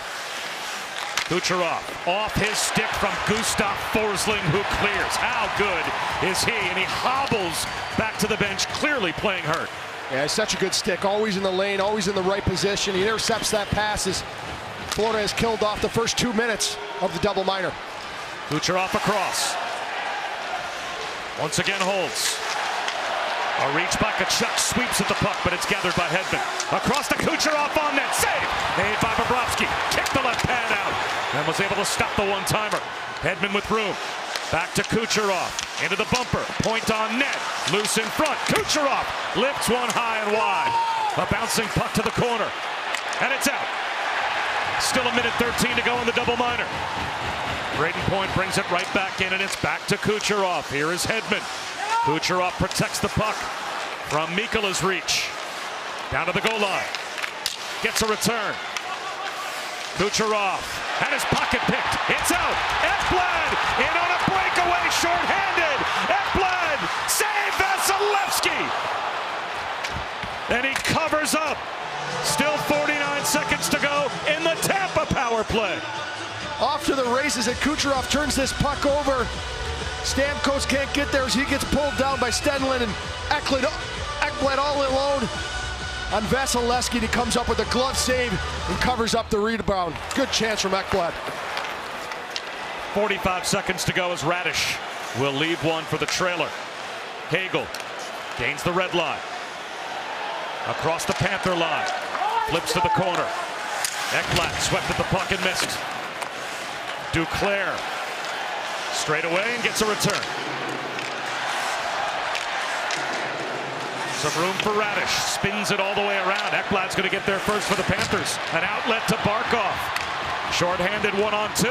Kucherov off his stick from Gustav Forsling, who clears. How good is he? And he hobbles back to the bench, clearly playing hurt. Yeah, it's such a good stick. Always in the lane, always in the right position. He intercepts that pass as Florida has killed off the first 2 minutes of the double minor. Kucherov across. Once again holds. A reach by Tkachuk, sweeps at the puck, but it's gathered by Hedman. Across to Kucherov on net. Save! Made by Bobrovsky. Kicked the left pad out and was able to stop the one-timer. Hedman with room. Back to Kucherov. Into the bumper. Point on net. Loose in front. Kucherov lifts one high and wide. A bouncing puck to the corner. And it's out. Still a minute 13 to go in the double minor. Brayden Point brings it right back in, and it's back to Kucherov. Here is Hedman. Kucherov protects the puck from Mikkola's reach. Down to the goal line. Gets a return. Kucherov had his pocket picked. It's out. Ekblad in on a breakaway, shorthanded. Ekblad save Vasilevsky. And he covers up. Still 49 seconds to go in the Tampa power play. Off to the races, and Kucherov turns this puck over. Stamkos can't get there as he gets pulled down by Stenlund, and Ekblad all alone on Vasilevsky. He comes up with a glove save and covers up the rebound. Good chance from Ekblad. 45 seconds to go as Radish will leave one for the trailer. Hagel gains the red line. Across the Panther line. Flips to the corner. Ekblad swept at the puck and missed. Duclair straight away and gets a return. Some room for Radish. Spins it all the way around. Ekblad's going to get there first for the Panthers. An outlet to Barkov. Short-handed 1-on-2.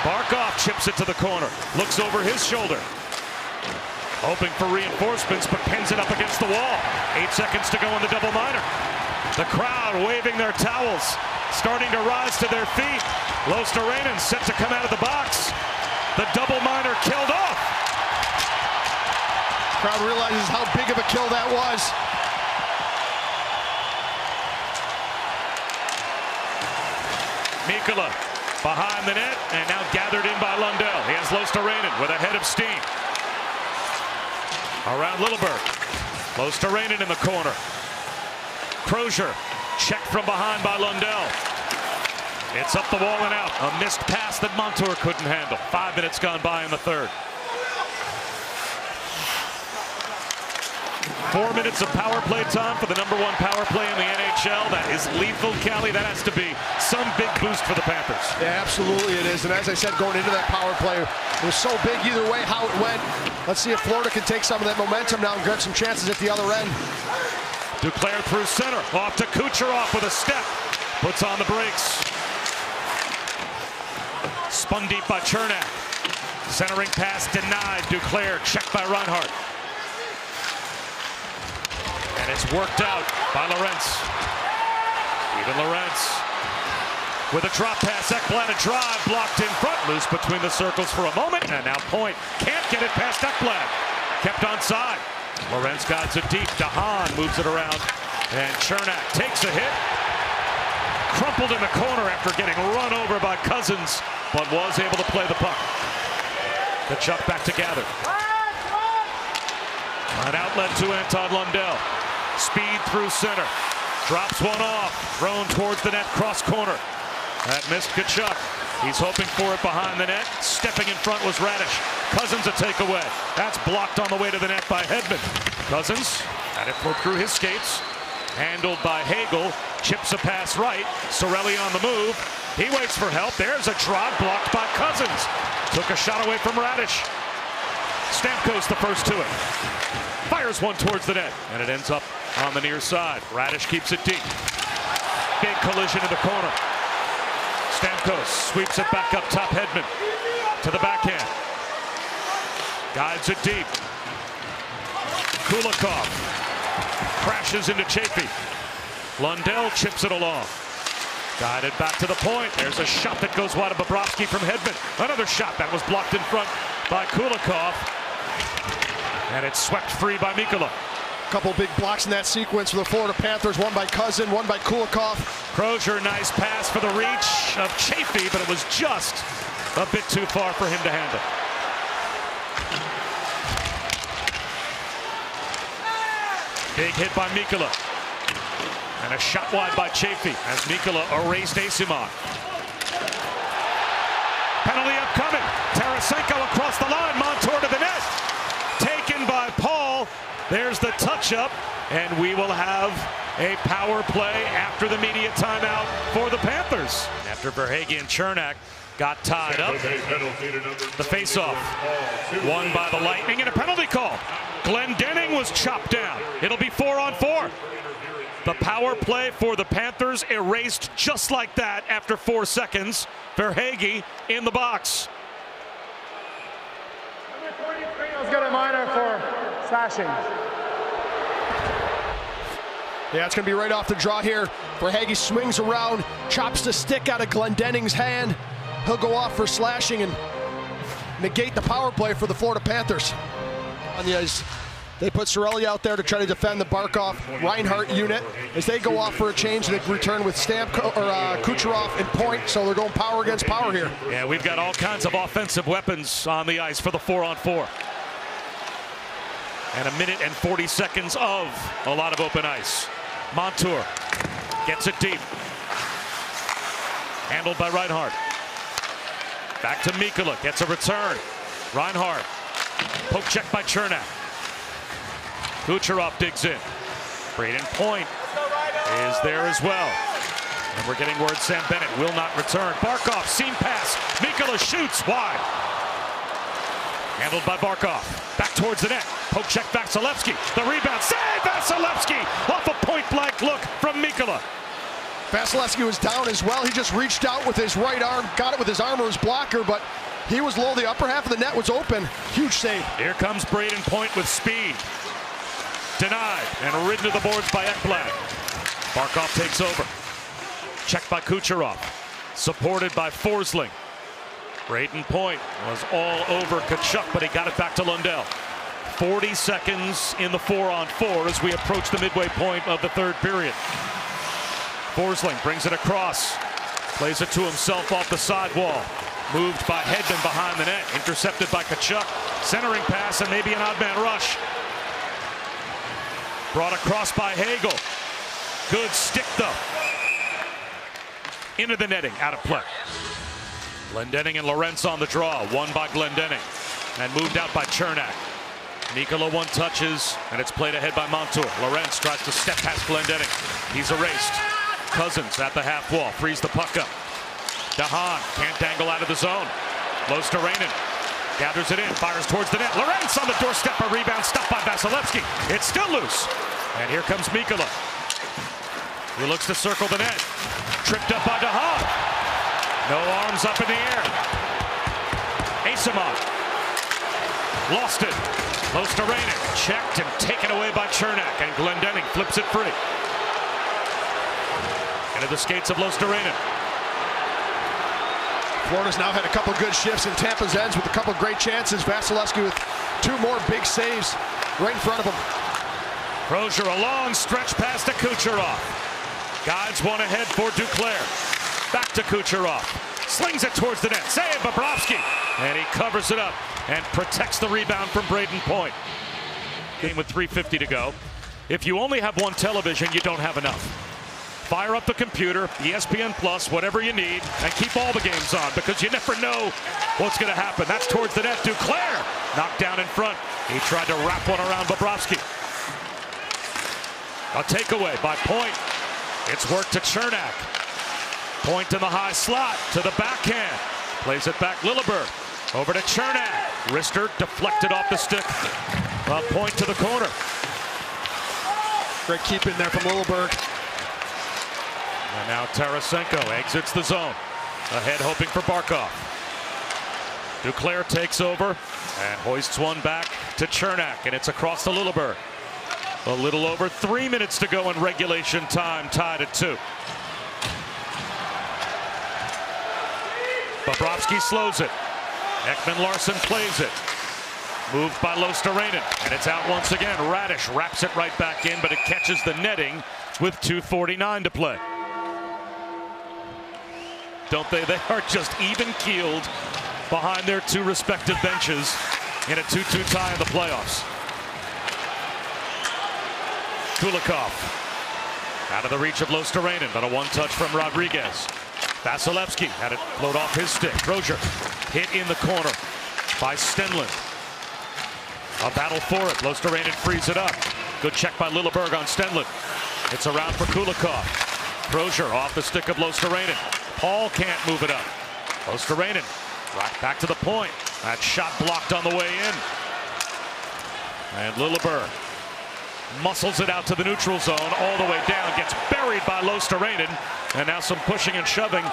Barkov chips it to the corner. Looks over his shoulder. Hoping for reinforcements, but pins it up against the wall. 8 seconds to go in the double minor. The crowd waving their towels, starting to rise to their feet. Luostarinen set to come out of the box. The double minor killed off. Crowd realizes how big of a kill that was. Mikkola behind the net and now gathered in by Lundell. He has Luostarinen with a head of steam. Around Littleberg. Luostarinen in the corner. Crozier checked from behind by Lundell. It's up the wall and out. A missed pass that Montour couldn't handle. 5 minutes gone by in the third. 4 minutes of power play time for the #1 power play in the NHL. That is lethal, Cali. That has to be some big boost for the Panthers. Yeah, absolutely it is. And as I said, going into that power play, it was so big either way how it went. Let's see if Florida can take some of that momentum now and grab some chances at the other end. Duclair through center. Off to Kucherov with a step. Puts on the brakes. Spun deep by Cernak. Centering pass denied. Duclair checked by Reinhart. And it's worked out by Lorentz. Even Lorentz with a drop pass. Ekblad a drive blocked in front. Loose between the circles for a moment. And now Point can't get it past Ekblad. Kept onside. Lorentz guides it deep. DeHaan moves it around. And Cernak takes a hit. Crumpled in the corner after getting run over by Cousins, but was able to play the puck. The chuck back to gather. An outlet to Anton Lundell. Speed through center. Drops one off. Thrown towards the net. Cross corner. That missed Tkachuk. He's hoping for it behind the net. Stepping in front was Radish. Cousins a takeaway. That's blocked on the way to the net by Hedman. Cousins had it through his skates. Handled by Hagel. Chips a pass right. Cirelli on the move. He waits for help. There's a drop blocked by Cousins. Took a shot away from Radish. Stamkos the first to it. Fires one towards the net. And it ends up on the near side. Radish keeps it deep. Big collision in the corner. Stamkos sweeps it back up top. Hedman to the backhand. Guides it deep. Kulikov crashes into Chafee. Lundell chips it along. Guided back to the point. There's a shot that goes wide of Bobrovsky from Hedman. Another shot that was blocked in front by Kulikov. And it's swept free by Mikkola. Couple big blocks in that sequence for the Florida Panthers. One by Cousin, one by Kulikov. Crozier, nice pass for the reach of Chafee, but it was just a bit too far for him to handle. Big hit by Mikkola. And a shot wide by Chafee as Mikkola erased Asimov. Penalty upcoming. Tarasenko across the line. Montour to the net. Taken by Paul. There's the touch-up. And we will have a power play after the media timeout for the Panthers. After Verhaeghe and Cernak got tied up. The face-off won by the Lightning and a penalty call. Glendening was chopped down. It'll be 4-on-4. The power play for the Panthers erased just like that after 4 seconds. Verhaeghe in the box. Number 23 has got a minor for slashing. Yeah, it's going to be right off the draw here. Verhaeghe swings around, chops the stick out of Glendening's hand. He'll go off for slashing and negate the power play for the Florida Panthers. On the ice, they put Cirelli out there to try to defend the Barkov Reinhart unit as they go off for a change. They return with Kucherov and Point, so they're going power against power here. Yeah, we've got all kinds of offensive weapons on the ice for the 4-on-4. And 1 minute and 40 seconds of a lot of open ice. Montour gets it deep. Handled by Reinhart. Back to Mikkola, gets a return. Reinhart, poke check by Cernak. Kucherov digs in. Brayden Point is there as well. And we're getting word Sam Bennett will not return. Barkov, seam pass. Mikkola shoots wide. Handled by Barkov. Back towards the net. Poke check Vasilevsky. The rebound. Save Vasilevsky off a point-blank look from Mikkola. Vasilevsky was down as well. He just reached out with his right arm, got it with his arm or his blocker, but he was low. The upper half of the net was open. Huge save. Here comes Brayden Point with speed. Denied and ridden to the boards by Ekblad. Barkov takes over. Checked by Kucherov. Supported by Forsling. Brayden Point was all over Tkachuk, but he got it back to Lundell. 40 seconds in the 4-on-4 as we approach the midway point of the third period. Forsling brings it across. Plays it to himself off the sidewall. Moved by Hedman behind the net. Intercepted by Tkachuk. Centering pass and maybe an odd man rush. Brought across by Hagel. Good stick though. Into the netting, out of play. Glendening and Lorentz on the draw. Won by Glendening. And moved out by Cernak. Mikkola one touches, and it's played ahead by Montour. Lorentz tries to step past Glendening. He's erased. Cousins at the half wall. Frees the puck up. DeHaan can't dangle out of the zone. Losterainen gathers it in. Fires towards the net. Lorentz on the doorstep. A rebound stopped by Vasilevsky. It's still loose. And here comes Mikkola. He looks to circle the net. Tripped up by DeHaan. No arms up in the air. Asimov. Lost it. Losterainen checked and taken away by Cernak. And Glendening flips it free. Into the skates of Losterainen. Florida's now had a couple good shifts in Tampa's ends with a couple great chances. Vasilevsky with two more big saves right in front of him. Crozier, a long stretch pass to Kucherov. Guides one ahead for Duclair. Back to Kucherov. Slings it towards the net. Save Bobrovsky. And he covers it up and protects the rebound from Brayden Point. Game with 3:50 to go. If you only have one television, you don't have enough. Fire up the computer, ESPN Plus, whatever you need, and keep all the games on because you never know what's going to happen. That's towards the net. Duclair knocked down in front. He tried to wrap one around Bobrovsky. A takeaway by Point. It's worked to Cernak. Point in the high slot to the backhand. Plays it back Lilleberg. Over to Cernak. Wrister deflected off the stick. Point to the corner. Great keep in there from Lilleberg. And now Tarasenko exits the zone. Ahead hoping for Barkov. Duclair takes over and hoists one back to Cernak. And it's across to Lilleberg. A little over 3 minutes to go in regulation time, tied at 2. Bobrovsky slows it. Ekman-Larsson plays it. Moved by Losterainen, and it's out once again. Radish wraps it right back in, but it catches the netting with 2:49 to play. Don't they? They are just even-keeled behind their two respective benches in a 2-2 tie in the playoffs. Kulikov out of the reach of Losterainen, but a one-touch from Rodriguez. Vasilevsky had it float off his stick. Crozier hit in the corner by Stenlund. A battle for it. Losterainen frees it up. Good check by Lilleberg on Stenlund. It's around for Kulikov. Crozier off the stick of Losterainen. Paul can't move it up. Losterainen right back to the point. That shot blocked on the way in. And Lilleberg muscles it out to the neutral zone all the way down. Gets buried by Losterainen. And now some pushing and shoving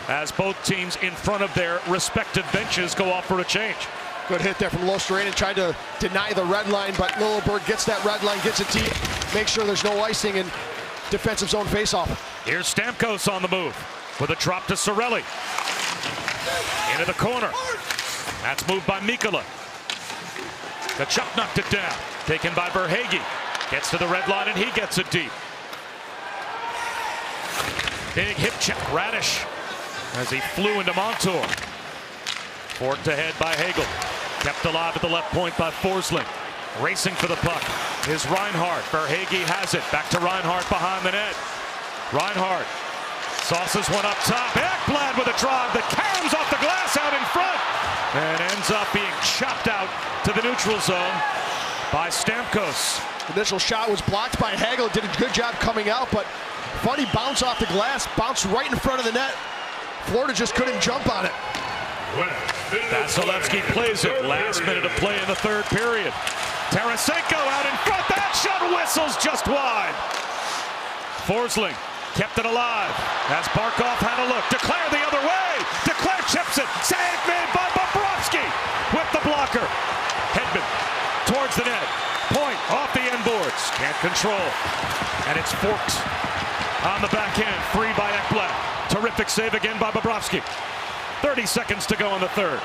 as both teams in front of their respective benches go off for a change. Good hit there from Losterainen. Tried to deny the red line, but Lilleberg gets that red line, gets it deep, makes sure there's no icing in defensive zone faceoff. Here's Stamkos on the move with a drop to Cirelli. Into the corner. That's moved by Mikkola. Tkachuk knocked it down. Taken by Verhaeghe. Gets to the red line and he gets it deep. Big hip check. Radish as he flew into Montour. Forked ahead by Hagel. Kept alive at the left point by Forsling. Racing for the puck is Reinhart. Verhaeghe has it. Back to Reinhart behind the net. Reinhart sauces one up top. Ekblad with a drive that caroms off the glass out in front. And ends up being chopped out to the neutral zone by Stamkos. Initial shot was blocked by Hagel. Did a good job coming out, but funny bounce off the glass, bounced right in front of the net. Florida just couldn't jump on it. Vasilevsky plays it. Last minute of play in the third period. Tarasenko out in front. That shot whistles just wide. Forsling kept it alive as Barkov had a look. Duclair the other way. Duclair chips it. Save made by Bobrovsky with the blocker. Hedman towards the net. Point off the end boards. Can't control. And it's forked on the backhand. Free by Ekblad. Terrific save again by Bobrovsky. 30 seconds to go in the third.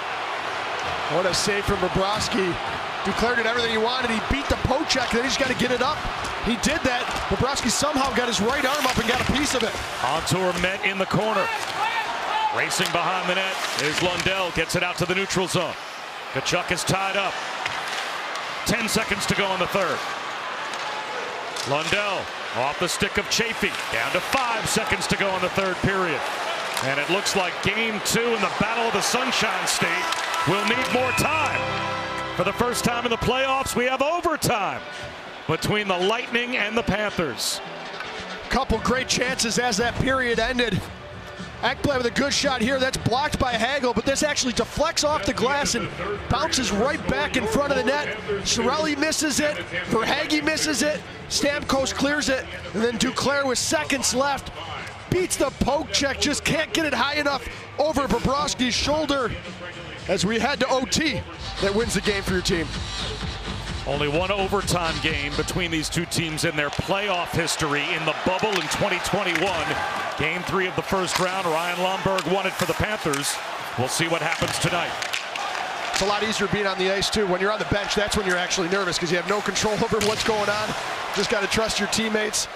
What a save from Bobrovsky. Duclair did everything he wanted. He beat the poke check, then he's got to get it up. He did that. Bobrovsky somehow got his right arm up and got a piece of it. Montour met in the corner. Racing behind the net is Lundell. Gets it out to the neutral zone. Tkachuk is tied up. 10 seconds to go in the third. Lundell off the stick of Chaffee. Down to 5 seconds to go in the third period. And it looks like game 2 in the Battle of the Sunshine State will need more time. For the first time in the playoffs, we have overtime between the Lightning and the Panthers. Couple great chances as that period ended. Ekblad with a good shot here. That's blocked by Hagel, but this actually deflects off the glass and bounces right back in front of the net. Cirelli misses it. Verhaeghe misses it. Stamkos clears it. And then Duclair with seconds left beats the poke check. Just can't get it high enough over Bobrovsky's shoulder as we head to OT. That wins the game for your team. Only one overtime game between these two teams in their playoff history in the bubble in 2021. Game 3 of the first round. Ryan Lomberg won it for the Panthers. We'll see what happens tonight. It's a lot easier being on the ice, too. When you're on the bench, that's when you're actually nervous because you have no control over what's going on. Just got to trust your teammates.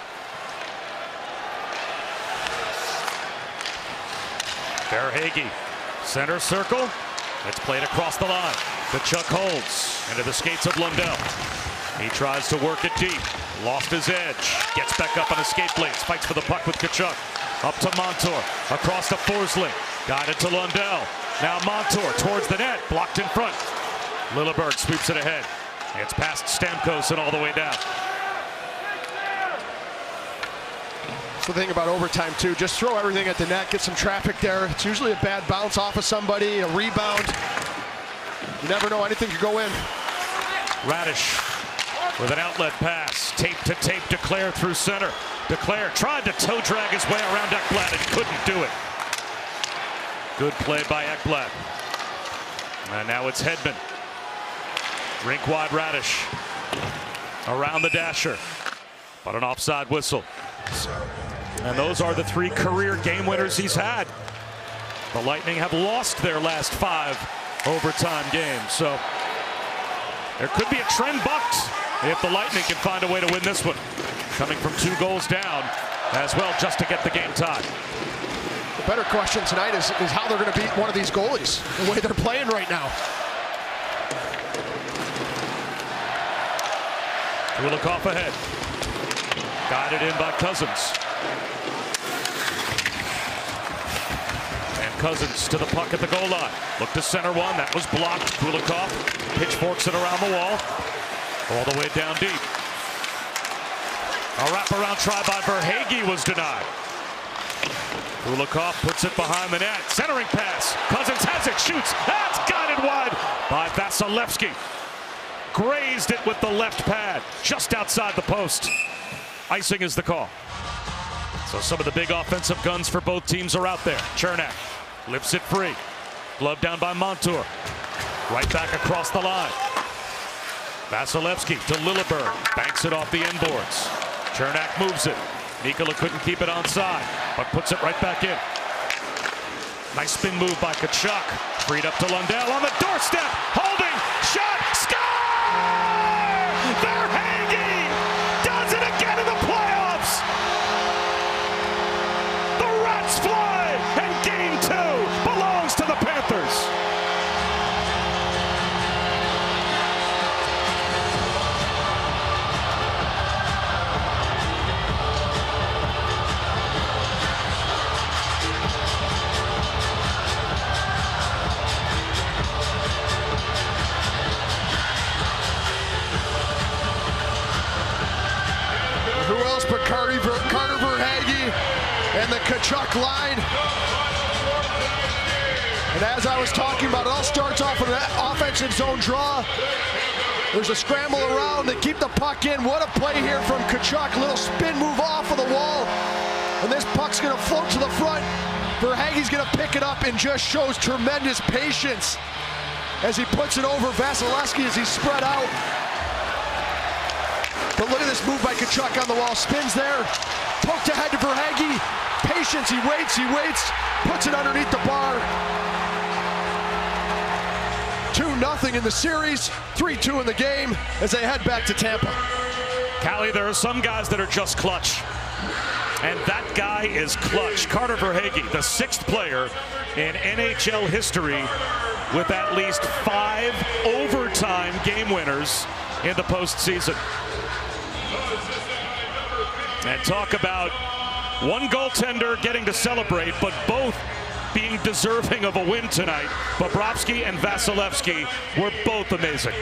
Verhaeghe, center circle. It's played across the line. Tkachuk holds into the skates of Lundell. He tries to work it deep. Lost his edge. Gets back up on his skate blades. Fights for the puck with Tkachuk. Up to Montour. Across to Forsling. Guided to Lundell. Now Montour towards the net. Blocked in front. Lilleberg sweeps it ahead. It's past Stamkos and all the way down. The thing about overtime too, just throw everything at the net, get some traffic there. It's usually a bad bounce off of somebody, a rebound. You never know, anything could go in. Radish with an outlet pass, tape to tape, Duclair through center. Duclair tried to toe drag his way around Ekblad and couldn't do it. Good play by Ekblad. And now it's Hedman. Rink wide Radish. Around the dasher, but an offside whistle. And those are the 3 career game winners he's had. The Lightning have lost their last 5 overtime games. So there could be a trend bucked if the Lightning can find a way to win this one. Coming from 2 goals down as well just to get the game tied. The better question tonight is how they're going to beat one of these goalies, the way they're playing right now. Kulikov ahead. Guided in by Cousins. And Cousins to the puck at the goal line. Look to center one. That was blocked. Kulikov pitchforks it around the wall. All the way down deep. A wraparound try by Verhaeghe was denied. Kulikov puts it behind the net. Centering pass. Cousins has it. Shoots. That's guided wide by Vasilevsky. Grazed it with the left pad. Just outside the post. Icing is the call. So some of the big offensive guns for both teams are out there. Cernak lifts it free. Glove down by Montour. Right back across the line. Vasilevsky to Lilleberg. Banks it off the end boards. Cernak moves it. Mikkola couldn't keep it onside, but puts it right back in. Nice spin move by Tkachuk. Freed up to Lundell on the doorstep. Holding. Shot. Score! Verhaeghe does it again in the playoffs. The Rats fly, and game 2 belongs to the Panthers. Tkachuk line. And as I was talking about, it all starts off with an offensive zone draw. There's a scramble around. They keep the puck in. What a play here from Tkachuk. Little spin move off of the wall. And this puck's going to float to the front. Verhaeghe's going to pick it up and just shows tremendous patience as he puts it over Vasilevsky as he's spread out. But look at this move by Tkachuk on the wall. Spins there. Poked ahead to Verhaeghe. Patience. He waits. Puts it underneath the bar. 2-0 in the series, 3-2 in the game as they head back to Tampa. Callie, there are some guys that are just clutch, and that guy is clutch. Carter Verhaeghe, the 6th player in NHL history with at least 5 overtime game winners in the postseason. And talk about one goaltender getting to celebrate, but both being deserving of a win tonight. Bobrovsky and Vasilevsky were both amazing.